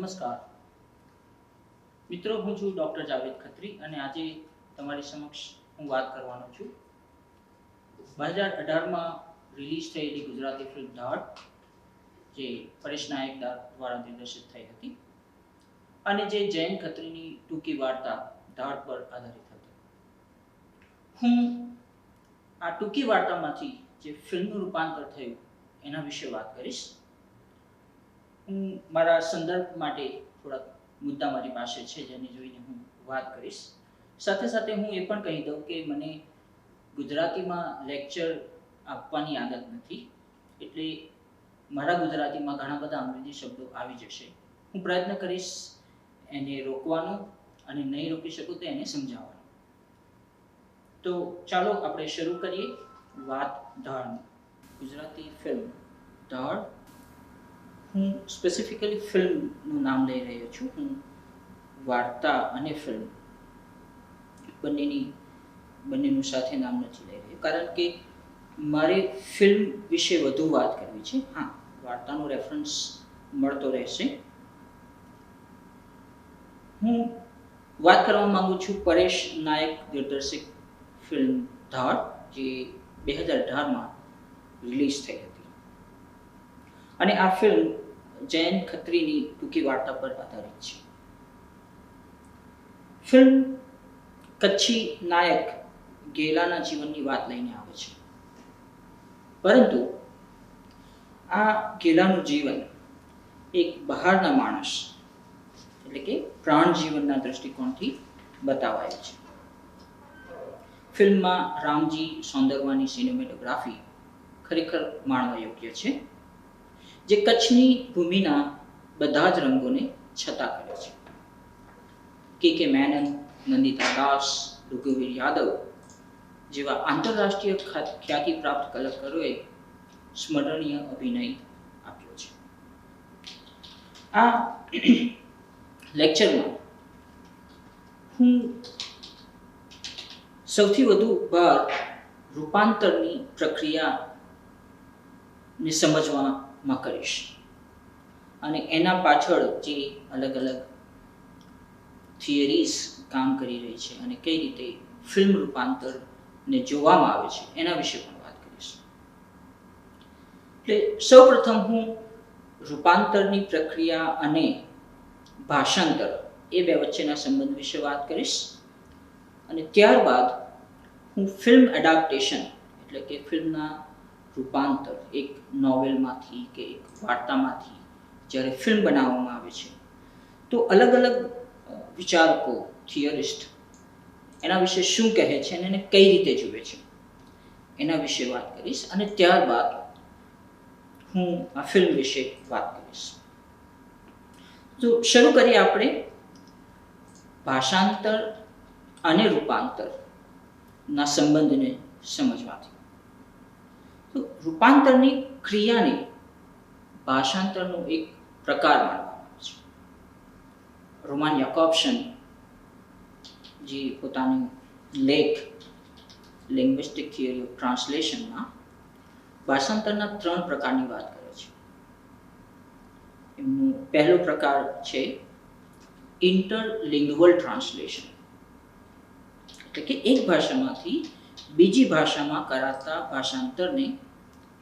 નમસ્કાર મિત્રો, હું છું ડોક્ટર જાવેદ ખત્રી અને આજે તમારી સમક્ષ હું વાત કરવાનો છું 2018માં રિલીઝ થયેલી ગુજરાતી ફિલ્મ ધાડ, જે પરેશ નાયક દ્વારા નિર્દેશિત થઈ હતી અને જે જૈન ખત્રીની ટૂંકી વાર્તા ધાડ પર આધારિત હતી. હું આ ટૂંકી વાર્તામાંથી જે ફિલ્મનું રૂપાંતર થયું એના વિશે વાત કરીશ. હું મારા સંદર્ભ માટે થોડાક મુદ્દા મારી પાસે છે જેને જોઈને હું વાત કરીશ. સાથે સાથે હું એ પણ કહી દઉં કે મને ગુજરાતીમાં લેક્ચર આપવાની આદત નથી, એટલે મારા ગુજરાતીમાં ઘણા બધા અંગ્રેજી શબ્દો આવી જશે. હું પ્રયત્ન કરીશ એને રોકવાનો અને નહીં રોકી શકું તો એને સમજાવવાનો. તો ચાલો આપણે શરૂ કરીએ વાત ધાડની. ગુજરાતી ફિલ્મ ધાડ, હું સ્પેસિફિકલી ફિલ્મનું નામ લઈ રહ્યો છું. હું વાર્તા અને ફિલ્મ બંનેનું સાથે નામ નથી લઈ રહ્યો, કારણ કે મારે ફિલ્મ વિશે વધુ વાત કરવી છે. હા, વાર્તાનો રેફરન્સ મળતો રહેશે. હું વાત કરવા માંગુ છું પરેશ નાયક દિગ્દર્શિત ફિલ્મ ધાડ, જે 2018માં રિલીઝ થઈ હતી અને આ ફિલ્મ જૈન ખત્રીની ટૂંકી વાર્તા પર આધારિત છે. ફિલ્મ કચ્છી નાયક ગેલાના જીવનની વાત લઈને આવે છે, પરંતુ આ ગેલાનું જીવન એક બહારના માણસ એટલે કે પ્રાણ જીવનના દૃષ્ટિકોણથી બતાવાયું છે. ફિલ્મમાં રામજી સૌંદરવાની સિનેમેટોગ્રાફી ખરેખર માણવા યોગ્ય છે, જે કચ્છની ભૂમિના બધા જ રંગોને છતા કરે છે. કે મેનન, નંદિતા દાસ, રઘુવીર યાદવ જેવા આંતરરાષ્ટ્રીય ખ્યાતિ પ્રાપ્ત કલાકારોએ સ્મરણીય અભિનય આપ્યો છે. આ લેક્ચરમાં હું સૌથી વધુ ભાર રૂપાંતરની પ્રક્રિયાને સમજવામાં કરીશ અને એના પાછળ જે અલગ અલગ થિયરીઝ કામ કરી રહી છે અને કઈ રીતે ફિલ્મ રૂપાંતરને જોવામાં આવે છે એના વિશે પણ વાત કરીશ. એટલે સૌપ્રથમ હું રૂપાંતરની પ્રક્રિયા અને ભાષાંતર એ બે વચ્ચેના સંબંધ વિશે વાત કરીશ અને ત્યારબાદ હું ફિલ્મ એડાપ્ટેશન એટલે કે ફિલ્મના રૂપાંતર, એક નોવેલમાંથી કે એક વાર્તામાંથી જ્યારે ફિલ્મ બનાવવામાં આવે છે તો અલગ અલગ વિચારકો, થિયરિસ્ટ એના વિશે શું કહે છે અને એને કઈ રીતે જુએ છે એના વિશે વાત કરીશ અને ત્યારબાદ હું આ ફિલ્મ વિશે વાત કરીશ. તો શરૂ કરીએ આપણે ભાષાંતર અને રૂપાંતરના સંબંધને સમજવાથી. તો રૂપાંતરની ક્રિયાને ભાષાંતરનો એક પ્રકાર માનવામાં આવે છે. રોમાન યાકોબ્સન જે પોતાનો લેખ લિંગ્વિસ્ટિક થિયરી ઓફ ટ્રાન્સલેશનમાં ભાષાંતરના 3 પ્રકારની વાત કરે છે. એમનો પહેલો પ્રકાર છે ઇન્ટરલિંગ્વલ ટ્રાન્સલેશન, એટલે કે એક ભાષામાંથી બીજી ભાષામાં કરાતા ભાષાંતરને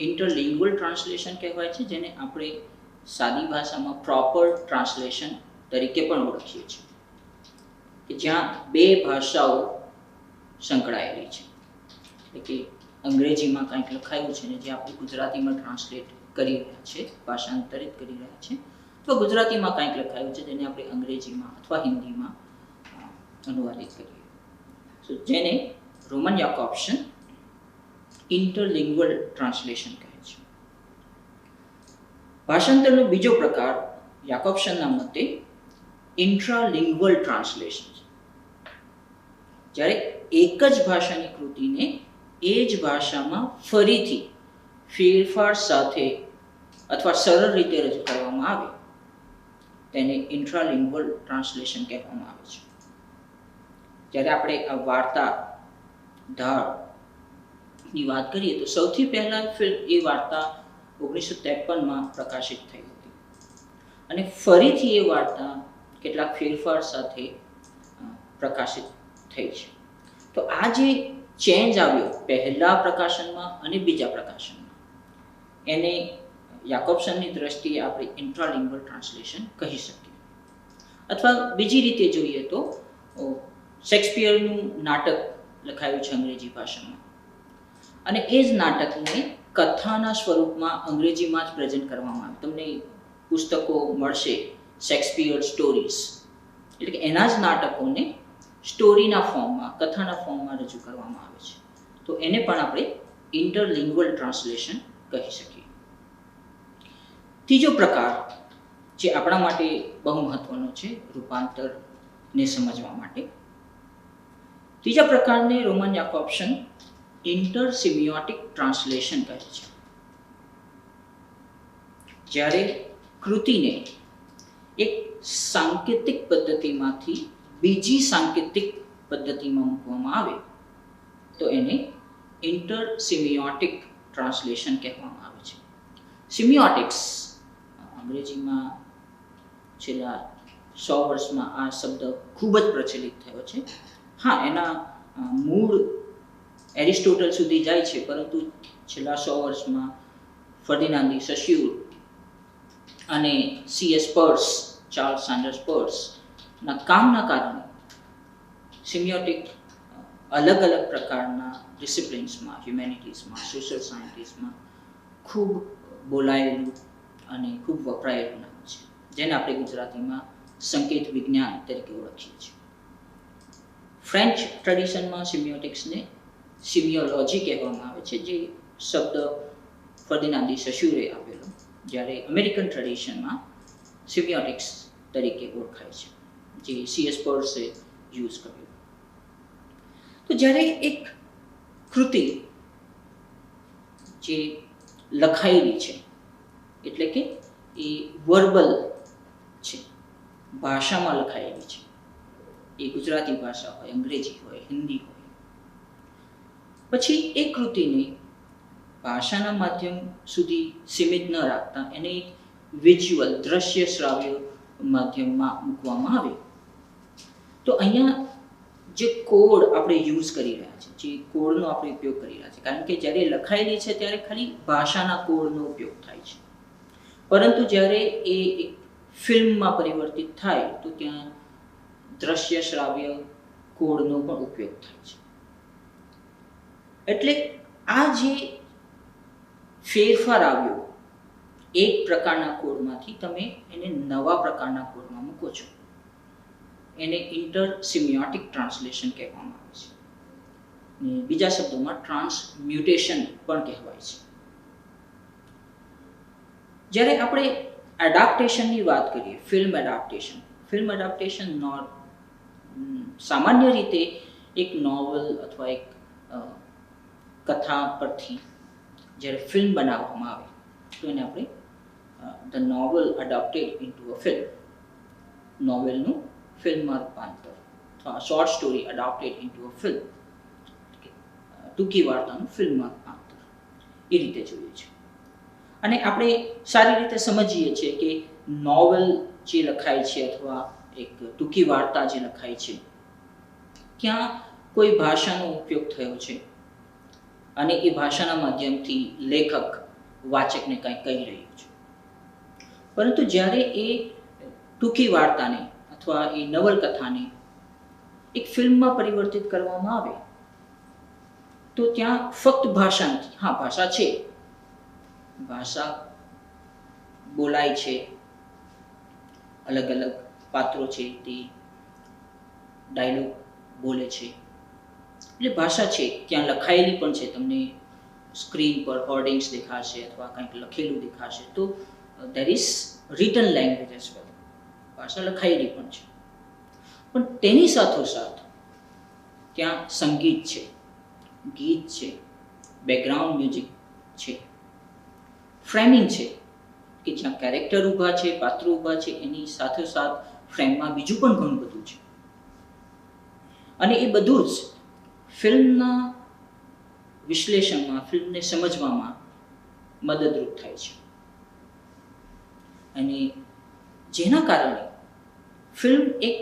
ઇન્ટરલિંગ્વલ ટ્રાન્સલેશન કહેવાય છે, જેને આપણે સાદી ભાષામાં પ્રોપર ટ્રાન્સલેશન તરીકે પણ ઓળખીએ છીએ, કે જ્યાં બે ભાષાઓ સંકળાયેલી છે. એટલે કે અંગ્રેજીમાં કંઈક લખાયું છે ને જે આપણે ગુજરાતીમાં ટ્રાન્સલેટ કરી રહ્યા છે, ભાષાંતરિત કરી રહ્યા છે, તો ગુજરાતીમાં કંઈક લખાયું છે જેને આપણે અંગ્રેજીમાં અથવા હિન્દીમાં અનુવાદિત કરીએ. સો જેને રોમન યાકોબ્સન ઇન્ટરલિંગ્વલ ટ્રાન્સલેશન કહે છે. ભાષાંતરનો બીજો પ્રકાર યાકોબ્સનના મતે ઇન્ટ્રાલિંગ્વલ ટ્રાન્સલેશન છે, જ્યારે એક જ ભાષાની કૃતિને એ જ ભાષામાં ફરીથી ફેરફાર સાથે અથવા સરળ રીતે રજૂ કરવામાં આવે તેને ઇન્ટ્રાલિંગ્વલ ટ્રાન્સલેશન કહેવામાં આવે છે. જ્યારે આપણે આ વાર્તા ધાડની વાત કરીએ તો સૌથી પહેલા ફિલ્મ એ વાર્તા 1953માં પ્રકાશિત થઈ હતી અને ફરીથી એ વાર્તા કેટલાક ફેરફાર સાથે પ્રકાશિત થઈ છે. તો આ જે ચેન્જ આવ્યો પહેલા પ્રકાશનમાં અને બીજા પ્રકાશનમાં, એને યાકોબસનની દ્રષ્ટિએ આપણે ઇન્ટ્રાલિંગ્વલ ટ્રાન્સલેશન કહી શકીએ. અથવા બીજી રીતે જોઈએ તો શેક્સપિયરનું નાટક લખાયું છે અંગ્રેજી ભાષામાં, અને એ જ નાટકને કથાના સ્વરૂપમાં અંગ્રેજીમાં જ પ્રેઝન્ટ કરવામાં આવે. તમને પુસ્તકો મળશે શેક્સપિયર સ્ટોરીઝ, એટલે કે એના જ નાટકોને સ્ટોરીના ફોર્મમાં, કથાના ફોર્મમાં રજૂ કરવામાં આવે છે. તો એને પણ આપણે ઇન્ટરલિંગ્વલ ટ્રાન્સલેશન કહી શકીએ. ત્રીજો પ્રકાર જે આપણા માટે બહુ મહત્વનો છે રૂપાંતરને સમજવા માટે, ત્રીજા પ્રકારને રોમન યાકોબસન ઇન્ટરસિમિયોટિક ટ્રાન્સલેશન કહે છે. જ્યારે કૃતિને એક સાંકેતિક પદ્ધતિમાંથી બીજી સાંકેતિક પદ્ધતિમાં મૂકવામાં આવે તો એને ઇન્ટરસિમિયોટિક ટ્રાન્સલેશન કહેવામાં આવે છે. સિમિયોટિક્સ અંગ્રેજીમાં છેલ્લા 100 વર્ષમાં આ શબ્દ ખૂબ જ પ્રચલિત થયો છે. હા, એના મૂળ એરિસ્ટોટલ સુધી જાય છે, પરંતુ છેલ્લા 100 વર્ષમાં ફર્ડિનાન્દ ડી સોસ્યુર અને C.S. પર્સ, ચાર્લ્સ સાન્ડર્સ પર્સના કામના કારણે સિમિયોટિક અલગ અલગ પ્રકારના ડિસિપ્લિન્સમાં, હ્યુમેનિટીઝમાં, સોશિયલ સાયન્ટિસમાં ખૂબ બોલાયેલું અને ખૂબ વપરાયેલું નામ છે, જેને આપણે ગુજરાતીમાં સંકેત વિજ્ઞાન તરીકે ઓળખીએ છીએ. ફ્રેન્ચ ટ્રેડિશનમાં સિમિયોટિક્સને સિમિયોલોજી કહેવામાં આવે છે, જે શબ્દ ફર્ડિનાન્દ ડી સોસ્યુરે આપેલો, જ્યારે અમેરિકન ટ્રેડિશનમાં સિમિયોટિક્સ તરીકે ઓળખાય છે, જે C.S. પર્સે યુઝ કર્યું. તો જ્યારે એક કૃતિ જે લખાયેલી છે, એટલે કે એ વર્બલ છે, ભાષામાં લખાયેલી છે, એ ગુજરાતી ભાષા હોય, અંગ્રેજી હોય, હિન્દી હોય, પછી એ કૃતિને ભાષાના માધ્યમ સુધી સીમિત ન રાખતા એને એક વિઝ્યુઅલ, દ્રશ્ય શ્રાવ્ય માધ્યમમાં મૂકવામાં આવે તો અહીંયા જે કોડ આપણે યુઝ કરી રહ્યા છીએ, જે કોડનો આપણે ઉપયોગ કરી રહ્યા છીએ, કારણ કે જ્યારે લખાયેલી છે ત્યારે ખાલી ભાષાના કોડનો ઉપયોગ થાય છે, પરંતુ જ્યારે એ એક ફિલ્મમાં પરિવર્તિત થાય તો ત્યાં દ્રશ્ય શ્રાવ્ય કોડનો પણ ઉપયોગ થાય છે. એટલે આ જે ફેરફાર આવ્યો એક પ્રકારના કોડમાંથી, તમે એને નવા પ્રકારના કોડમાં મૂકો છો, એને ઇન્ટરસિમિયોટિક ટ્રાન્સલેશન કહેવામાં આવે છે. બીજા શબ્દોમાં ટ્રાન્સમ્યુટેશન પણ કહેવાય છે. જ્યારે આપણે એડાપ્ટેશનની વાત કરીએ, ફિલ્મ એડાપ્ટેશન સામાન્ય રીતે એક નોવેલ અથવા એક કથા પરથી જ્યારે ફિલ્મ બનાવવામાં આવે તો એને આપણે the novel adopted into a film, નોવેલનું ફિલ્મમાં રૂપાંતર, અથવા short story adopted into a film, ટૂંકી વાર્તાનું ફિલ્મમાં રૂપાંતર, એ રીતે જોઈએ છે. અને આપણે સારી રીતે સમજીએ છીએ કે નોવેલ જે લખાય છે અથવા એક ટૂંકી વાર્તા જે લખાય છે, ત્યાં કોઈ ભાષાનો ઉપયોગ થયો છે અને એ ભાષાના માધ્યમથી લેખક વાચકને કંઈ કહી રહ્યું છે. પરંતુ જ્યારે એ ટૂંકી વાર્તાને અથવા એ નવલકથાને એક ફિલ્મમાં પરિવર્તિત કરવામાં આવે તો ત્યાં ફક્ત ભાષા નથી, હા ભાષા છે, ભાષા બોલાય છે, અલગ અલગ પાત્રો છે તે ડાયલોગ બોલે છે, એટલે ભાષા છે, ત્યાં લખાયેલી પણ છે, તમને સ્ક્રીન પર હોર્ડિંગ્સ દેખાશે અથવા કંઈક લખેલું દેખાશે, તો there is written language as well, ભાષા લખાયેલી પણ છે. પણ તેની સાથોસાથ ત્યાં સંગીત છે, ગીત છે, બેકગ્રાઉન્ડ મ્યુઝિક છે, ફ્રેમિંગ છે, કે જ્યાં કેરેક્ટર ઊભા છે, પાત્રો ઊભા છે, એની સાથોસાથ ફ્રેમમાં બીજું પણ ઘણું બધું છે. અને એ બધું જ ફિલ્મના વિશ્લેષણમાં, ફિલ્મને સમજવામાં મદદરૂપ થાય છે. અને જેના કારણે ફિલ્મ એક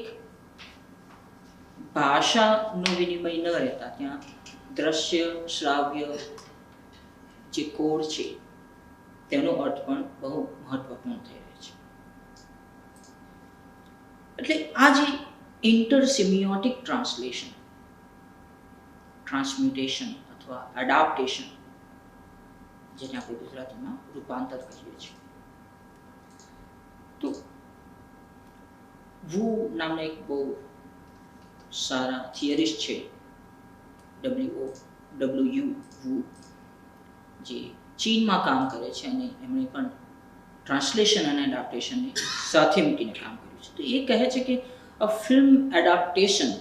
ભાષાનો વિનિમય ન રહેતા ત્યાં દ્રશ્ય શ્રાવ્ય જે કોડ છે તેનો અર્થ પણ બહુ મહત્વપૂર્ણ થઈ રહ્યો છે. એટલે આ જે ઇન્ટરસિમિયોટિક ટ્રાન્સલેશન, ટ્રાન્સમ્યુટેશન અથવા એડાપ્ટેશન, જેને આપણે ગુજરાતીમાં રૂપાંતર કહીએ છીએ, તો વુ નામના એક બહુ સારા થિયરિસ્ટ છે, WU વુ, જે ચીનમાં કામ કરે છે અને એમણે પણ ટ્રાન્સલેશન અને એડાપ્ટેશનને સાથે મૂકીને કામ કર્યું છે. તો એ કહે છે કે a film adaptation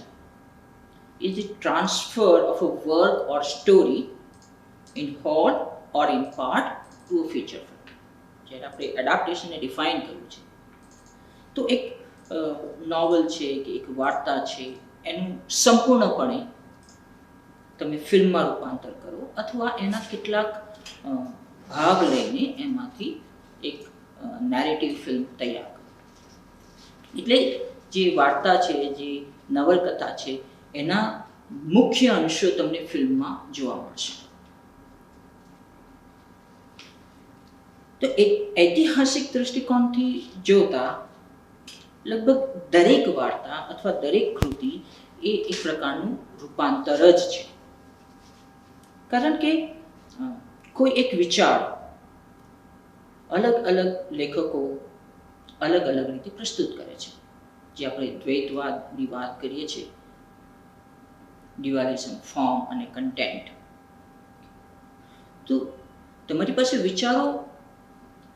is the transfer of a work or story in whole or in part to a feature film. જ્યારે આપણે એડાપ્ટેશનને ડિફાઇન કર્યું છે તો એક નોવેલ છે કે એક વાર્તા છે એનું સંપૂર્ણપણે તમે ફિલ્મમાં રૂપાંતર કરો અથવા એના કેટલાક ભાગ લઈને એમાંથી એક નેરેટિવ ફિલ્મ તૈયાર કરો. એટલે જે વાર્તા છે, જે નવલકથા છે, એના મુખ્ય અંશો તમને ફિલ્મમાં જોવા મળશે. તો એક ઐતિહાસિક દૃષ્ટિકોણથી જોતા લગભગ દરેક વાર્તા અથવા દરેક કૃતિ એ એક પ્રકારનું રૂપાંતર જ છે. કારણ કે કોઈ એક વિચાર અલગ અલગ લેખકો અલગ અલગ રીતે પ્રસ્તુત કરે છે. જે આપણે દ્વૈતવાદની વાત કરીએ છીએ, ડ્યુઆલિઝમ, ફોર્મ અને કન્ટેન્ટ, તો તમારી પાસે વિચારો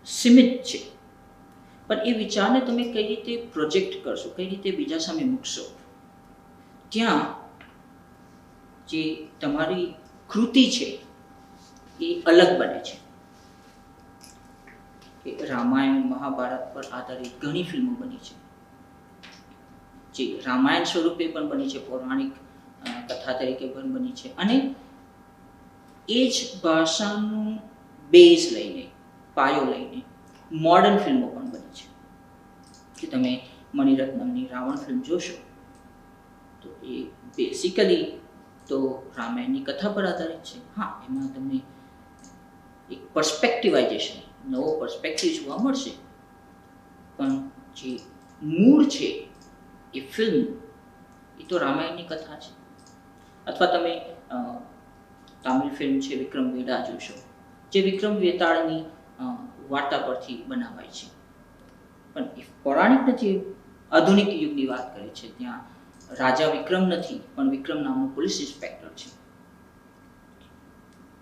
સીમિત છે, પણ એ વિચારને તમે કઈ રીતે પ્રોજેક્ટ કરશો, કઈ રીતે બીજા સામે મૂકશો, ત્યાં જે તમારી કૃતિ છે એ અલગ બને છે. કે રામાયણ મહાભારત પર આધારિત ઘણી ફિલ્મો બની છે, જે રામાયણ સ્વરૂપે પણ બની છે, પૌરાણિક કથા તરીકે પણ બની છે, અને એ જ ભાષાનું બેઝ લઈને, પાયો લઈને મોડર્ન ફિલ્મો પણ બની છે. કે તમે મણિરત્નમની રાવણ ફિલ્મ જોશો તો એ બેસિકલી તો રામાયણની કથા પર આધારિત છે. હા, એમાં તમને એક પર્સપેક્ટિવાઇઝેશન, નવો પર્સપેક્ટિવ જોવા મળશે, પણ જે મૂળ છે એ ફિલ્મ એ તો રામાયણની કથા છે. અથવા તમે તામિલ ફિલ્મ છે વિક્રમ વેડા જોશો, જે વિક્રમ વેતાળની વાર્તા પરથી બનાવાય છે, પણ એ પૌરાણિક નથી, આધુનિક યુગની વાત કરે છે. ત્યાં રાજા વિક્રમ નથી, પણ વિક્રમ નામનો પોલીસ ઇન્સ્પેક્ટર છે.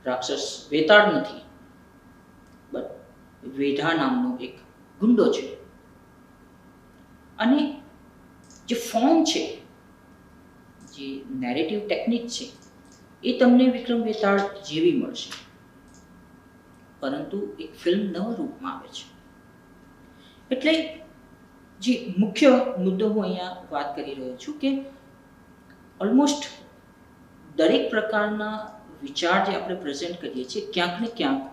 રાક્ષસ વેતાળ નથી, બટ વેઢા નામનો એક ગુંડો છે. અને જે ફોર્મ છે, જે નેરેટિવ ટેકનિક છે, એ તમને વિક્રમ વેતાળ જેવી મળશે, પરંતુ એક ફિલ્મ નવા રૂપમાં આવે છે. એટલે જે મુખ્ય મુદ્દો હું અહીંયા વાત કરી રહ્યો છું કે ઓલમોસ્ટ દરેક પ્રકારના વિચાર જે આપણે પ્રેઝન્ટ કરીએ છીએ ક્યાંક ને ક્યાંક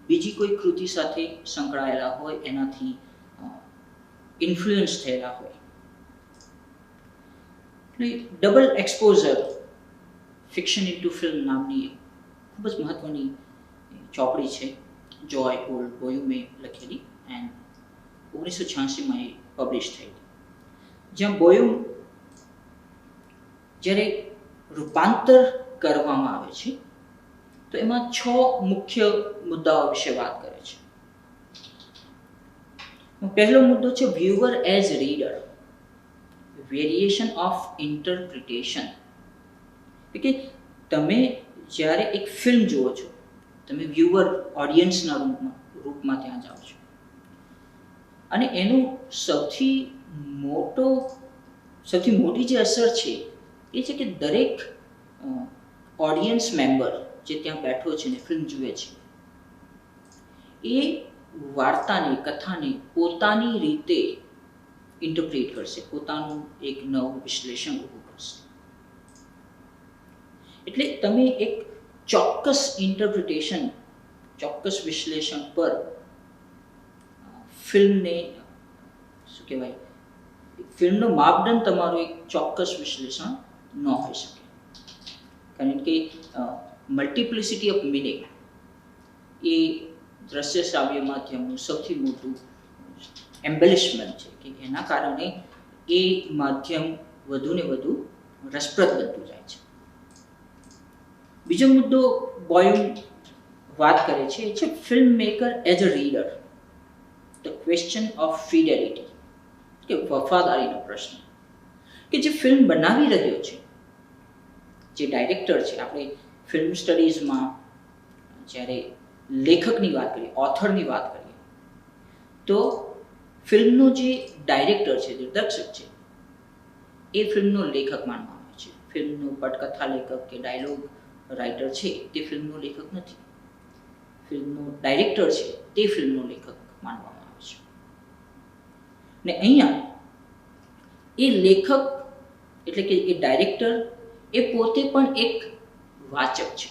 બીજી કોઈ કૃતિ સાથે સંકળાયેલા હોય, એનાથી ઇન્ફ્લુઅન્સ થયેલા હોય. એટલે double exposure fiction into film નામની ખૂબ જ મહત્વની ચોપડી છે, જોય ઓલ બોયુમે લખેલી, એન્ડ 1986માં એ પબ્લિશ થઈ. જ્યાં બોયુમ જ્યારે રૂપાંતર કરવામાં આવે છે તો એમાં 6 મુખ્ય મુદ્દાઓ વિશે વાત કરે છે. પહેલો મુદ્દો છે viewer as reader, variation of interpretation. એટલે કે તમે જ્યારે એક ફિલ્મ જુઓ છો, તમે વ્યુઅર, ઓડિયન્સના રૂપમાં ત્યાં જાઓ છો, અને એનું સૌથી મોટી જે અસર છે એ છે કે દરેક ઓડિયન્સ મેમ્બર જે ત્યાં બેઠો છે ને ફિલ્મ જુએ છે, એ વાર્તાને, કથાને પોતાની રીતે ઇન્ટરપ્રિટ કરશે, પોતાનું એક નવું વિશ્લેષણ ઊભું કરશે. એટલે તમે એક ચોક્કસ ઇન્ટરપ્રિટેશન, ચોક્કસ વિશ્લેષણ પર ફિલ્મને શું કહેવાય, ફિલ્મનો માપદંડ તમારું એક ચોક્કસ વિશ્લેષણ ન હોઈ શકે, કારણ કે મલ્ટિપ્લિસિટી ઓફ મિનિંગ એ દ્રશ્ય શ્રાવ્ય માધ્યમનું સૌથી મોટું એમ્બેલિશમેન્ટ છે કે એના કારણે એ માધ્યમ વધુ ને વધુ રસપ્રદ બનતું જાય છે. બીજો મુદ્દો બોયમ વાત કરે છે એ છે film maker as a reader, the question of fidelity, કે વફાદારીનો પ્રશ્ન, કે જે ફિલ્મ બનાવી રહ્યો છે, જે ડાયરેક્ટર છે, આપણે ફિલ્મ સ્ટડીઝમાં જ્યારે લેખકની વાત કરીએ, ઓથરની વાત કરીએ, તો ફિલ્મનો જે ડાયરેક્ટર છે, દિગ્દર્શક છે, એ ફિલ્મનો લેખક માનવામાં આવે છે. ફિલ્મનો પટકથા લેખક કે ડાયલોગ રાઇટર છે તે ફિલ્મનો લેખક નથી. ફિલ્મનો ડાયરેક્ટર છે તે ફિલ્મનો લેખક માનવામાં આવે છે. ને અહીંયા એ લેખક એટલે કે એ ડાયરેક્ટર એ પોતે પણ એક વાચક છે.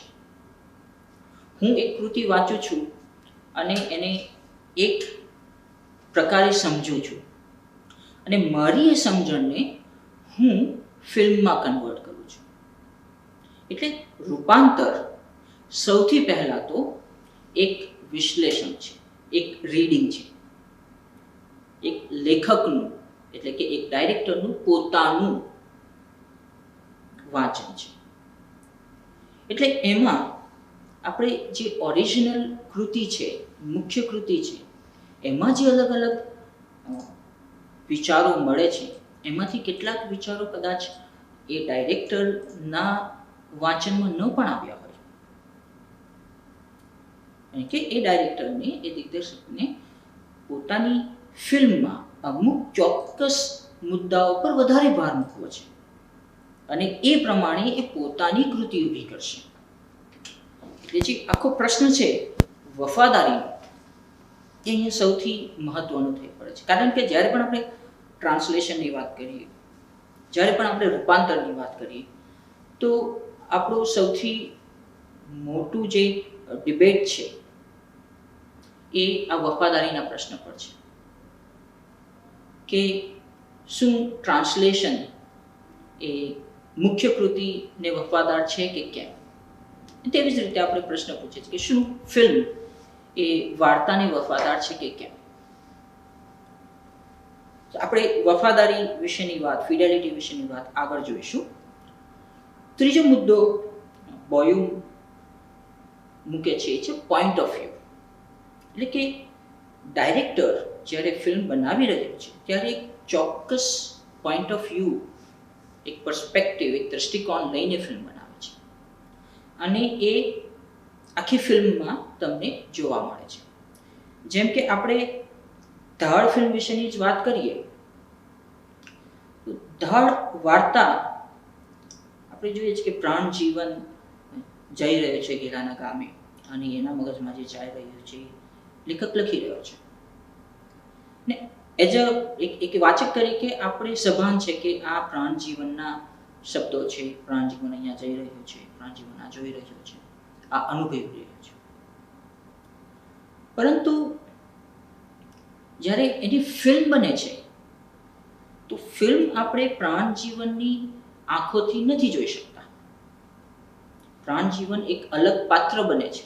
હું એક કૃતિ વાંચું છું અને એને એક પ્રકારે સમજું છું અને મારી એ સમજણને હું ફિલ્મમાં કન્વર્ટ કરું છું. એટલે રૂપાંતર સૌથી પહેલાં તો એક વિશ્લેષણ છે, એક રીડિંગ છે, એક લેખકનું એટલે કે એક ડાયરેક્ટરનું પોતાનું વાંચન છે. એટલે એમાં આપણે જે ઓરિજિનલ કૃતિ છે, મુખ્ય કૃતિ છે, એમાં જે અલગ અલગ વિચારો મળે છે, એમાંથી કેટલાક વિચારો કદાચ એ ડાયરેક્ટરના વાંચનમાં ન પણ આવ્યા હોય, કારણ કે એ ડાયરેક્ટરને, એ દિગ્દર્શકને પોતાની ફિલ્મમાં અમુક ચોક્કસ મુદ્દાઓ પર વધારે ભાર મૂકવો છે અને એ પ્રમાણે એ પોતાની કૃતિ ઊભી કરશે. એટલે જે આખો પ્રશ્ન છે વફાદારીનો, એ અહીંયા સૌથી મહત્વનું થઈ પડે છે. કારણ કે જ્યારે પણ આપણે ટ્રાન્સલેશનની વાત કરીએ, જ્યારે પણ આપણે રૂપાંતરની વાત કરીએ, તો આપણું સૌથી મોટું જે ડિબેટ છે એ આ વફાદારીના પ્રશ્ન પર છે કે શું ટ્રાન્સલેશન એ મુખ્ય કૃતિને વફાદાર છે કે કેમ. તેવી જ રીતે આપણે પ્રશ્ન પૂછીએ છીએ કે શું ફિલ્મ એ વાર્તાને વફાદાર છે કે કેમ. આપણે વફાદારી વિશેની વાત, ફિડેલિટી વિશેની વાત આગળ જોઈશું. ત્રીજો મુદ્દો બોયમ મૂકે છે એ છે પોઈન્ટ ઓફ વ્યૂ. એટલે કે ડાયરેક્ટર જ્યારે ફિલ્મ બનાવી રહ્યો છે ત્યારે એક ચોક્કસ પોઈન્ટ ઓફ વ્યૂ, એક પર્સપેક્ટિવ, એક દૃષ્ટિકોણ લઈને ફિલ્મ બનાવે છે અને એ આખી ફિલ્મમાં તમને જોવા મળે છે. જેમ કે આપણે ધાડ ફિલ્મ વિશેની જ વાત કરીએ તો ધાડ વાર્તા આપણે જોઈએ છીએ કે પ્રાણજીવન જઈ રહ્યો છે ગેલાના ગામે અને એના મગજમાં જે ચાલી રહ્યું છે લેખક લખી રહ્યો છે ને એઝ અ એક વાચક તરીકે આપણે સભાન છે કે આ પ્રાણજીવનના શબ્દો છે, પ્રાણજીવન અહીંયા જઈ રહ્યું છે, પ્રાણજીવન આ જોઈ રહ્યો છે, આ અનુભવી રહ્યો છે. પરંતુ જ્યારે એની ફિલ્મ બને છે તો ફિલ્મ આપણે પ્રાણજીવનની આંખોથી નથી જોઈ શકતા. પ્રાણજીવન એક અલગ પાત્ર બને છે.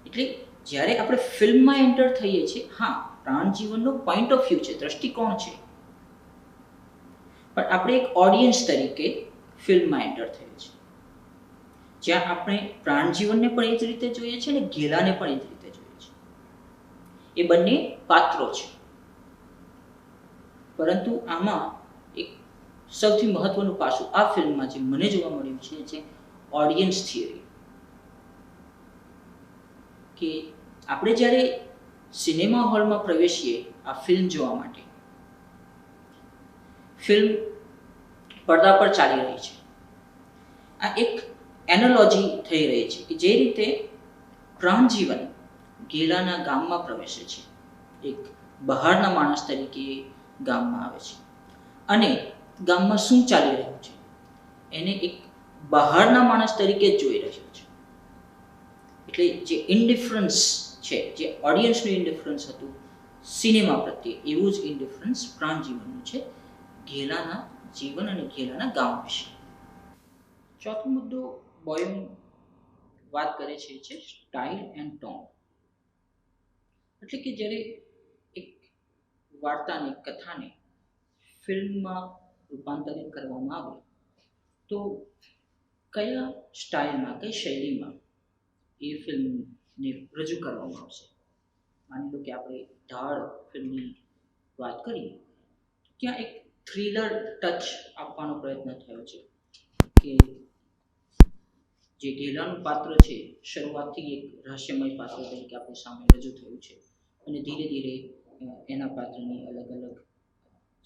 એટલે જ્યારે આપણે ફિલ્મમાં એન્ટર થઈએ છીએ, હા, પ્રાણજીવનનો પોઈન્ટ ઓફ વ્યૂ છે, દ્રષ્ટિકોણ છે, પણ આપણે એક ઓડિયન્સ તરીકે ફિલ્મમાં એન્ટર થઈએ છીએ, જ્યાં આપણે પ્રાણજીવનને પણ એ જ રીતે જોઈએ છીએ અને ઘેલાને પણ એ જ રીતે જોઈએ છીએ. એ બંને પાત્રો છે. પરંતુ આમાં એક સૌથી મહત્વનું પાસું આ ફિલ્મમાં જે મને જોવા મળ્યું છે એ છે ઓડિયન્સ થિયરી. કે આપણે જ્યારે સિનેમા હોલમાં પ્રવેશીએ આ ફિલ્મ જોવા માટે, ફિલ્મ પડદા પર ચાલી રહી છે, આ એક એનોલોજી થઈ રહી છે કે જે રીતે પ્રાણજીવન ગેલાના ગામમાં પ્રવેશે છે, એક બહારના માણસ તરીકે ગામમાં આવે છે અને ગામમાં શું ચાલી રહ્યું છે એને એક બહારના માણસ તરીકે જ જોઈ રહ્યો છે. એટલે જે ઇન્ડિફરન્સ છે, જે ઓડિયન્સનું ઇન્ડિફરન્સ હતું સિનેમા પ્રત્યે એવું જ ઇન્ડિફરન્સ પ્રાણજીવનનું છે ઘેલાના જીવન અને ઘેલાના ગામ વિશે. ચોથો મુદ્દો બોયમ વાત કરે છે સ્ટાઇલ એન્ડ ટોન. એટલે કે જ્યારે એક વાર્તાને કથાને ફિલ્મમાં રૂપાંતરિત કરવામાં આવે તો કયા સ્ટાઇલમાં કઈ શૈલીમાં એ ફિલ્મને રજૂ કરવામાં આવશે. માની લો કે આપણે ઢાળ ફિલ્મની વાત કરીએ, ત્યાં એક થ્રિલર ટચ આપવાનો પ્રયત્ન થયો છે કે જે ઘેલાનું પાત્ર છે શરૂઆતથી એક રહસ્યમય પાત્ર તરીકે આપણી સામે રજૂ થયું છે અને ધીરે ધીરે એના પાત્રની અલગ અલગ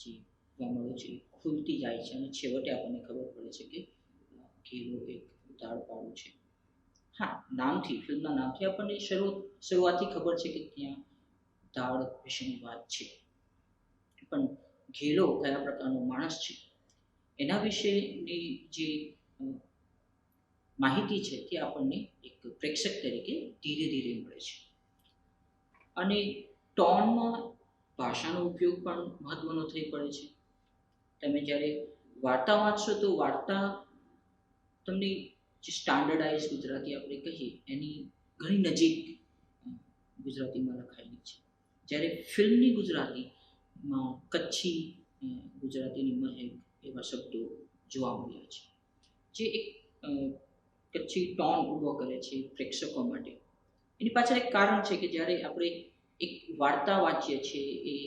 જે વમળો છે ખુલતી જાય છે અને છેવટે આપણને ખબર પડે છે કે ઘેલો એક ધાડપાડું છે. હા, નામથી ફિલ્મના નામથી આપણને શરૂઆતથી ખબર છે કે ત્યાં ધાડ વિશેની વાત છે, પણ ઘેલો કયા પ્રકારનો માણસ છે એના વિશેની જે માહિતી છે તે આપણને એક પ્રેક્ષક તરીકે ધીરે ધીરે મળે છે. અને ટોનમાં ભાષાનો ઉપયોગ પણ મહત્વનો થઈ પડે છે. તમે જ્યારે વાર્તા વાંચશો તો વાર્તા તમને જે સ્ટાન્ડર્ડાઇઝ ગુજરાતી આપણે કહીએ એની ઘણી નજીક ગુજરાતીમાં લખાયેલી છે. જ્યારે ફિલ્મની ગુજરાતીમાં કચ્છી ગુજરાતીની મહેક એવા શબ્દો જોવા મળ્યા છે જે એક કચ્છી ટોન ઊભો કરે છે પ્રેક્ષકો માટે. એની પાછળ એક કારણ છે કે જ્યારે આપણે એક વાર્તા વાંચીએ છીએ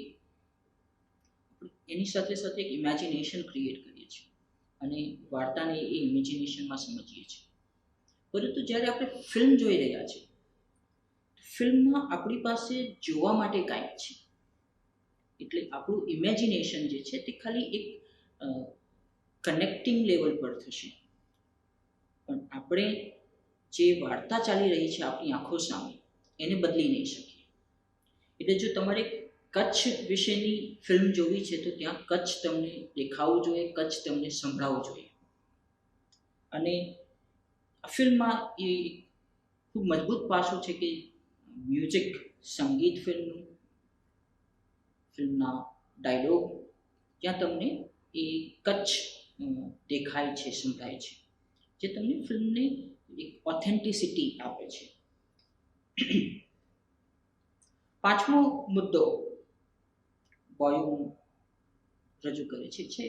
એની સાથે સાથે એક ઇમેજિનેશન ક્રિએટ કરીએ છીએ અને વાર્તાને એ ઇમેજિનેશનમાં સમજીએ છીએ. પરંતુ જ્યારે આપણે ફિલ્મ જોઈ રહ્યા છીએ, ફિલ્મમાં આપણી પાસે જોવા માટે કાંઈક છે. એટલે આપણું ઇમેજિનેશન જે છે તે ખાલી એક કનેક્ટિંગ લેવલ પર થશે, પણ આપણે જે વાર્તા ચાલી રહી છે આપણી આંખો સામે એને બદલી નહીં શકીએ. એટલે જો તમારે કચ્છ વિશેની ફિલ્મ જોવી છે તો ત્યાં કચ્છ તમને દેખાવું જોઈએ, કચ્છ તમને સંભળાવવું જોઈએ. અને આ ફિલ્મમાં એ ખૂબ મજબૂત પાસું છે કે મ્યુઝિક, સંગીત ફિલ્મના ડાયલોગ, ત્યાં તમને એ કચ્છ દેખાય છે, સંભળાય છે, જે તમને ફિલ્મને એક ઓથેન્ટિસિટી આપે છે. પાંચમો મુદ્દો બોયમ રજૂ કરે છે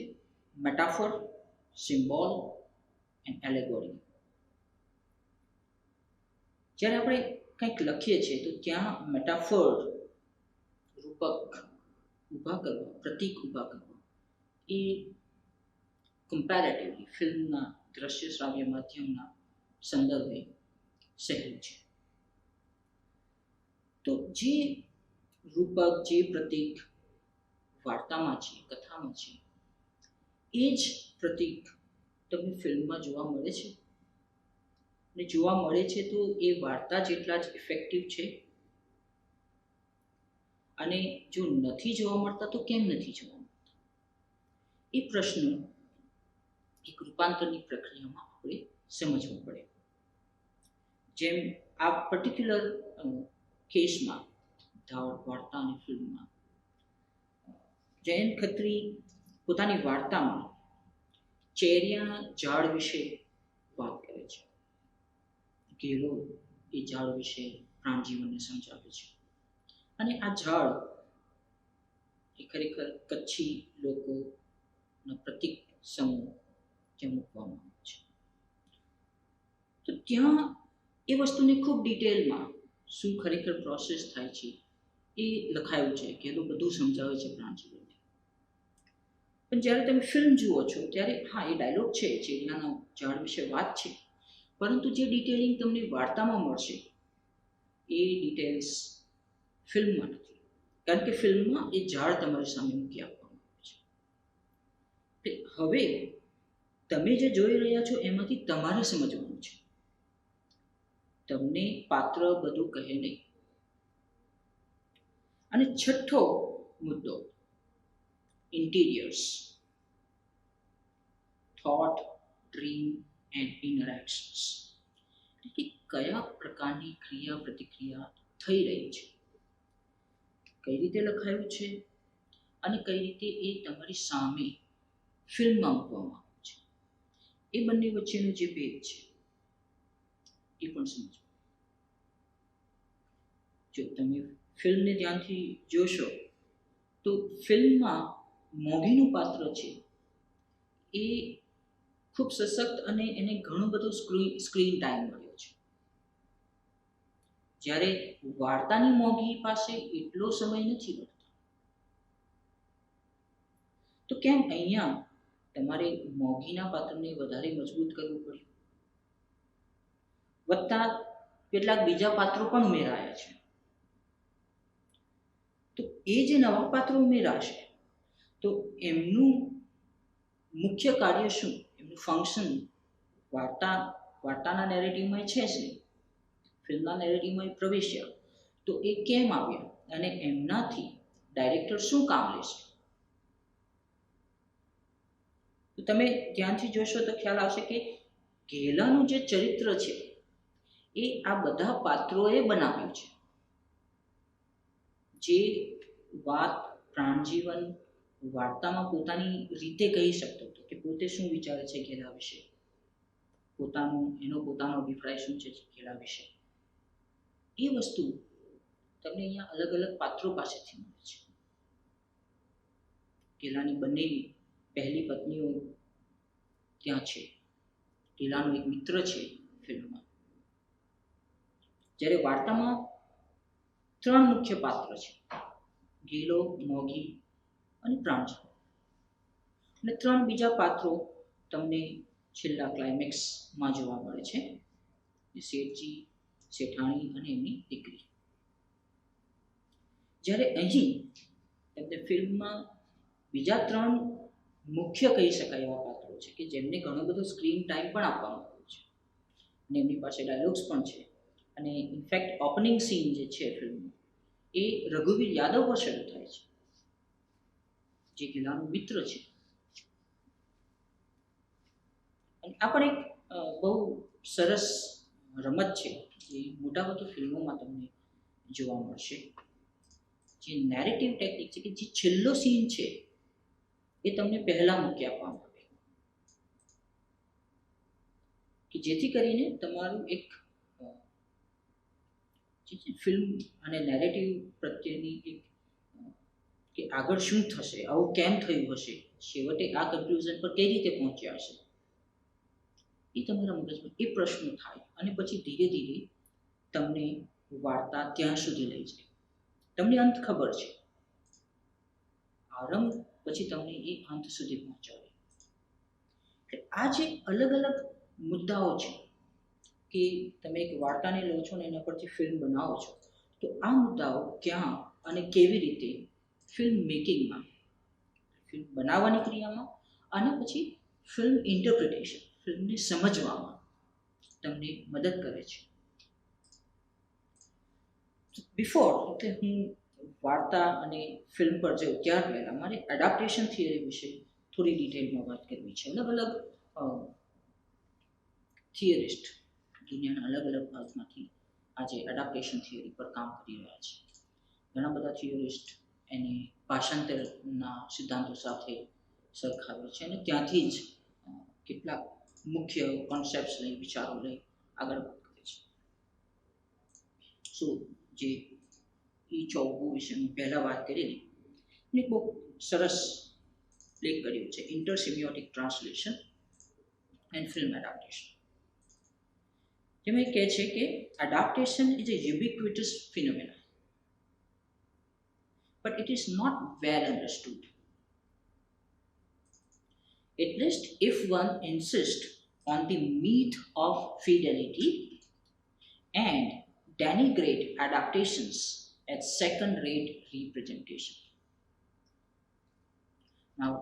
મેટાફોર, સિમ્બોલ એન્ડ એલેગોરી. જ્યારે આપણે કંઈક લખીએ છીએ તો ત્યાં મેટાફોર, રૂપક ઊભા કરવા, પ્રતીક ઊભા કરવા એ કમ્પેરેટિવલી ફિલ્મના દ્રશ્ય શ્રાવ્ય માધ્યમના સંદર્ભે સહેલું છે. તો જે રૂપક, જે પ્રતીક વાર્તામાં છે, કથામાં છે, એ જ પ્રતીક તમને ફિલ્મમાં જોવા મળે છે. અને જોવા મળે છે તો એ વાર્તા જેટલા જ ઇફેક્ટિવ છે. અને જો નથી જોવા મળતા તો કેમ નથી જોવા મળતા? એ પ્રશ્ન એક રૂપાંતરની પ્રક્રિયામાં આપણે સમજવો પડે. જેમ આ પર્ટિક્યુલર કેસમાં ધાડ વાર્તા અને ફિલ્મમાં જયંત ખત્રી પોતાની વાર્તામાં ચેરિયાના ઝાડ વિશે વાત કરે છે. ઘેલો એ ઝાડ વિશે પ્રાણજીવનને સમજાવે છે. અને આ ઝાડ એ ખરેખર કચ્છી લોકોના પ્રતીક સમૂહ ત્યાં મૂકવામાં આવે છે. તો ત્યાં એ વસ્તુને ખૂબ ડિટેલમાં શું ખરેખર પ્રોસેસ થાય છે એ લખાયું છે કે એ બધું સમજાવે છે પ્રાણજીવનને. પણ જ્યારે તમે ફિલ્મ જુઓ છો ત્યારે હા, એ ડાયલોગ છે, ચેરિયાના ઝાડ વિશે વાત છે, પરંતુ જે ડિટેલિંગ તમને વાર્તામાં મળશે એ ડિટેલ્સ ફિલ્મમાં નથી. કારણ કે ફિલ્મમાં એ ઝાડ તમારી સામે મૂકી આપવામાં આવે છે. હવે તમે જે જોઈ રહ્યા છો એમાંથી તમારે સમજવાનું છે. તમને પાત્ર બધું કહે નહીં. અને છઠ્ઠો મુદ્દો ઇન્ટિરિયર્સ, થોટ, ડ્રીમ એન્ડ ઇન્ટરેક્શન્સ. એટલે કયા પ્રકારની ક્રિયા પ્રતિક્રિયા થઈ રહી છે. કઈ રીતે લખાયું છે અને કઈ રીતે એ તમારી સામે ફિલ્મમાં મૂકવામાં આવ્યું છે, એ બંને વચ્ચેનો જે ભેદ છે એ પણ સમજો. જો તમે ફિલ્મને ધ્યાનથી જોશો તો ફિલ્મમાં મોગીનું પાત્ર છે એ ખૂબ સશક્ત અને એને ઘણો બધો સ્ક્રીન ટાઈમ મળ્યો છે, જ્યારે વાર્તાની મોગી પાસે એટલો સમય નથી મળતો. તો કેમ અહીંયા તમારે મોગીના પાત્રને વધારે મજબૂત કરવું પડ્યું? વત્તા કેટલાક બીજા પાત્રો પણ ઉમેરાયા છે. તો એ જે નવા પાત્રો ઉમેરાશે તો એમનું મુખ્ય કાર્ય શું, એમનું ફંક્શન વાર્તાના નેરેટિવમાં છે જ નહીં, ફિલ્મના નેરેટિવમાં પ્રવેશ્યા તો એ કેમ આવ્યા અને એમનાથી ડાયરેક્ટર શું કામ લેશે? તો તમે ધ્યાનથી જોશો તો ખ્યાલ આવશે કે ઘેલાનું જે ચરિત્ર છે એ આ બધા પાત્રોએ બનાવ્યું છે. જે વાત પ્રાણજીવન વાર્તામાં પોતાની રીતે કહી શકતો હતો કે પોતે શું વિચારે છે ઘેલા વિશે, એનો પોતાનો અભિપ્રાય શું છે ઘેલા વિશે, એ વસ્તુ તમને અહીંયા અલગ અલગ પાત્રો પાસેથી મળે છે. ઘેલાની બંને પહેલી પત્નીઓ ત્યાં છે, ઘેલાનો એક મિત્ર છે ફિલ્મમાં, જ્યારે વાર્તામાં 3 મુખ્ય પાત્ર છે, ઘેલો, મોગી અને પ્રાણજીવન, અને 3 બીજા પાત્રો તમને છેલ્લા ક્લાઇમેક્સમાં જોવા મળે છે, શેઠજી, શેઠાણી અને એમની દીકરી. જ્યારે અહીં તમને ફિલ્મમાં બીજા 3 મુખ્ય કહી શકાય એવા પાત્રો છે કે જેમને ઘણો બધો સ્ક્રીન ટાઈમ પણ આપવામાં આવ્યો છે અને એમની પાસે ડાયલોગ્સ પણ છે. અને ઇનફેક્ટ ઓપનિંગ સીન જે છે ફિલ્મનું એ રઘુવીર યાદવ પર શરૂ થાય છે, જે ઘેલાનો મિત્ર છે. અને આ પણ એક બહુ સરસ રમત છે જે મોટાભાગે ફિલ્મોમાં તમને જોવા મળશે, જે નેરેટિવ ટેકનિક છે કે જે છેલ્લો સીન છે એ તમને પહેલા મૂકી આપવામાં આવે કે જેથી કરીને તમારું એક ફિલ્મ અને નેરેટિવ પ્રત્યેની એક કે આગળ શું થશે, આવું કેમ થયું હશે, છેવટે આ કન્ક્લુઝન પર કઈ રીતે પહોંચ્યા હશે, એ તમારા મગજમાં એ પ્રશ્નો થાય અને પછી ધીરે ધીરે તમને વાર્તા ત્યાં સુધી લઈ જાય. તમને અંત ખબર છે, આરંભ પછી તમને એ અંત સુધી પહોંચાડે. આ જે અલગ અલગ મુદ્દાઓ છે કે તમે એક વાર્તાને લો છો ને એના પરથી ફિલ્મ બનાવો છો, તો આ મુદ્દાઓ ક્યાં અને કેવી રીતે ફિલ્મ મેકિંગમાં, ફિલ્મ બનાવવાની ક્રિયામાં અને પછી ફિલ્મ ઇન્ટરપ્રિટેશન, ફિલ્મને સમજવામાં તમને મદદ કરે છે. બિફોર એટલે હું વાર્તા અને ફિલ્મ પર જાઉં ત્યાર પહેલાં મારે એડાપ્ટેશન થિયરી વિશે થોડી ડિટેલમાં વાત કરવી છે. અલગ અલગ થિયરિસ્ટ દુનિયાના અલગ અલગ ભાગમાંથી આજે એડાપ્ટેશન થિયરી પર કામ કરી રહ્યા છે. ઘણા બધા થિયરિસ્ટ એને ભાષાંતરના સિદ્ધાંતો સાથે સરખાવે છે અને ત્યાંથી જ કેટલાક મુખ્ય કોન્સેપ્ટ્સ લઈ, વિચારો લઈ આગળ વાત કરે છે. સો જે ચોગુ વિશે મેં પહેલાં વાત કરેલી એને બહુ સરસ લેખ કર્યો છે, ઇન્ટરસિમિયોટિક ટ્રાન્સલેશન એન્ડ ફિલ્મ એડાપ્ટેશન. જેમાં કહે છે કે adaptation is a ubiquitous phenomenon, but it is not well understood. At least if one insists on the myth of fidelity and denigrate adaptations as second-rate representation. Now,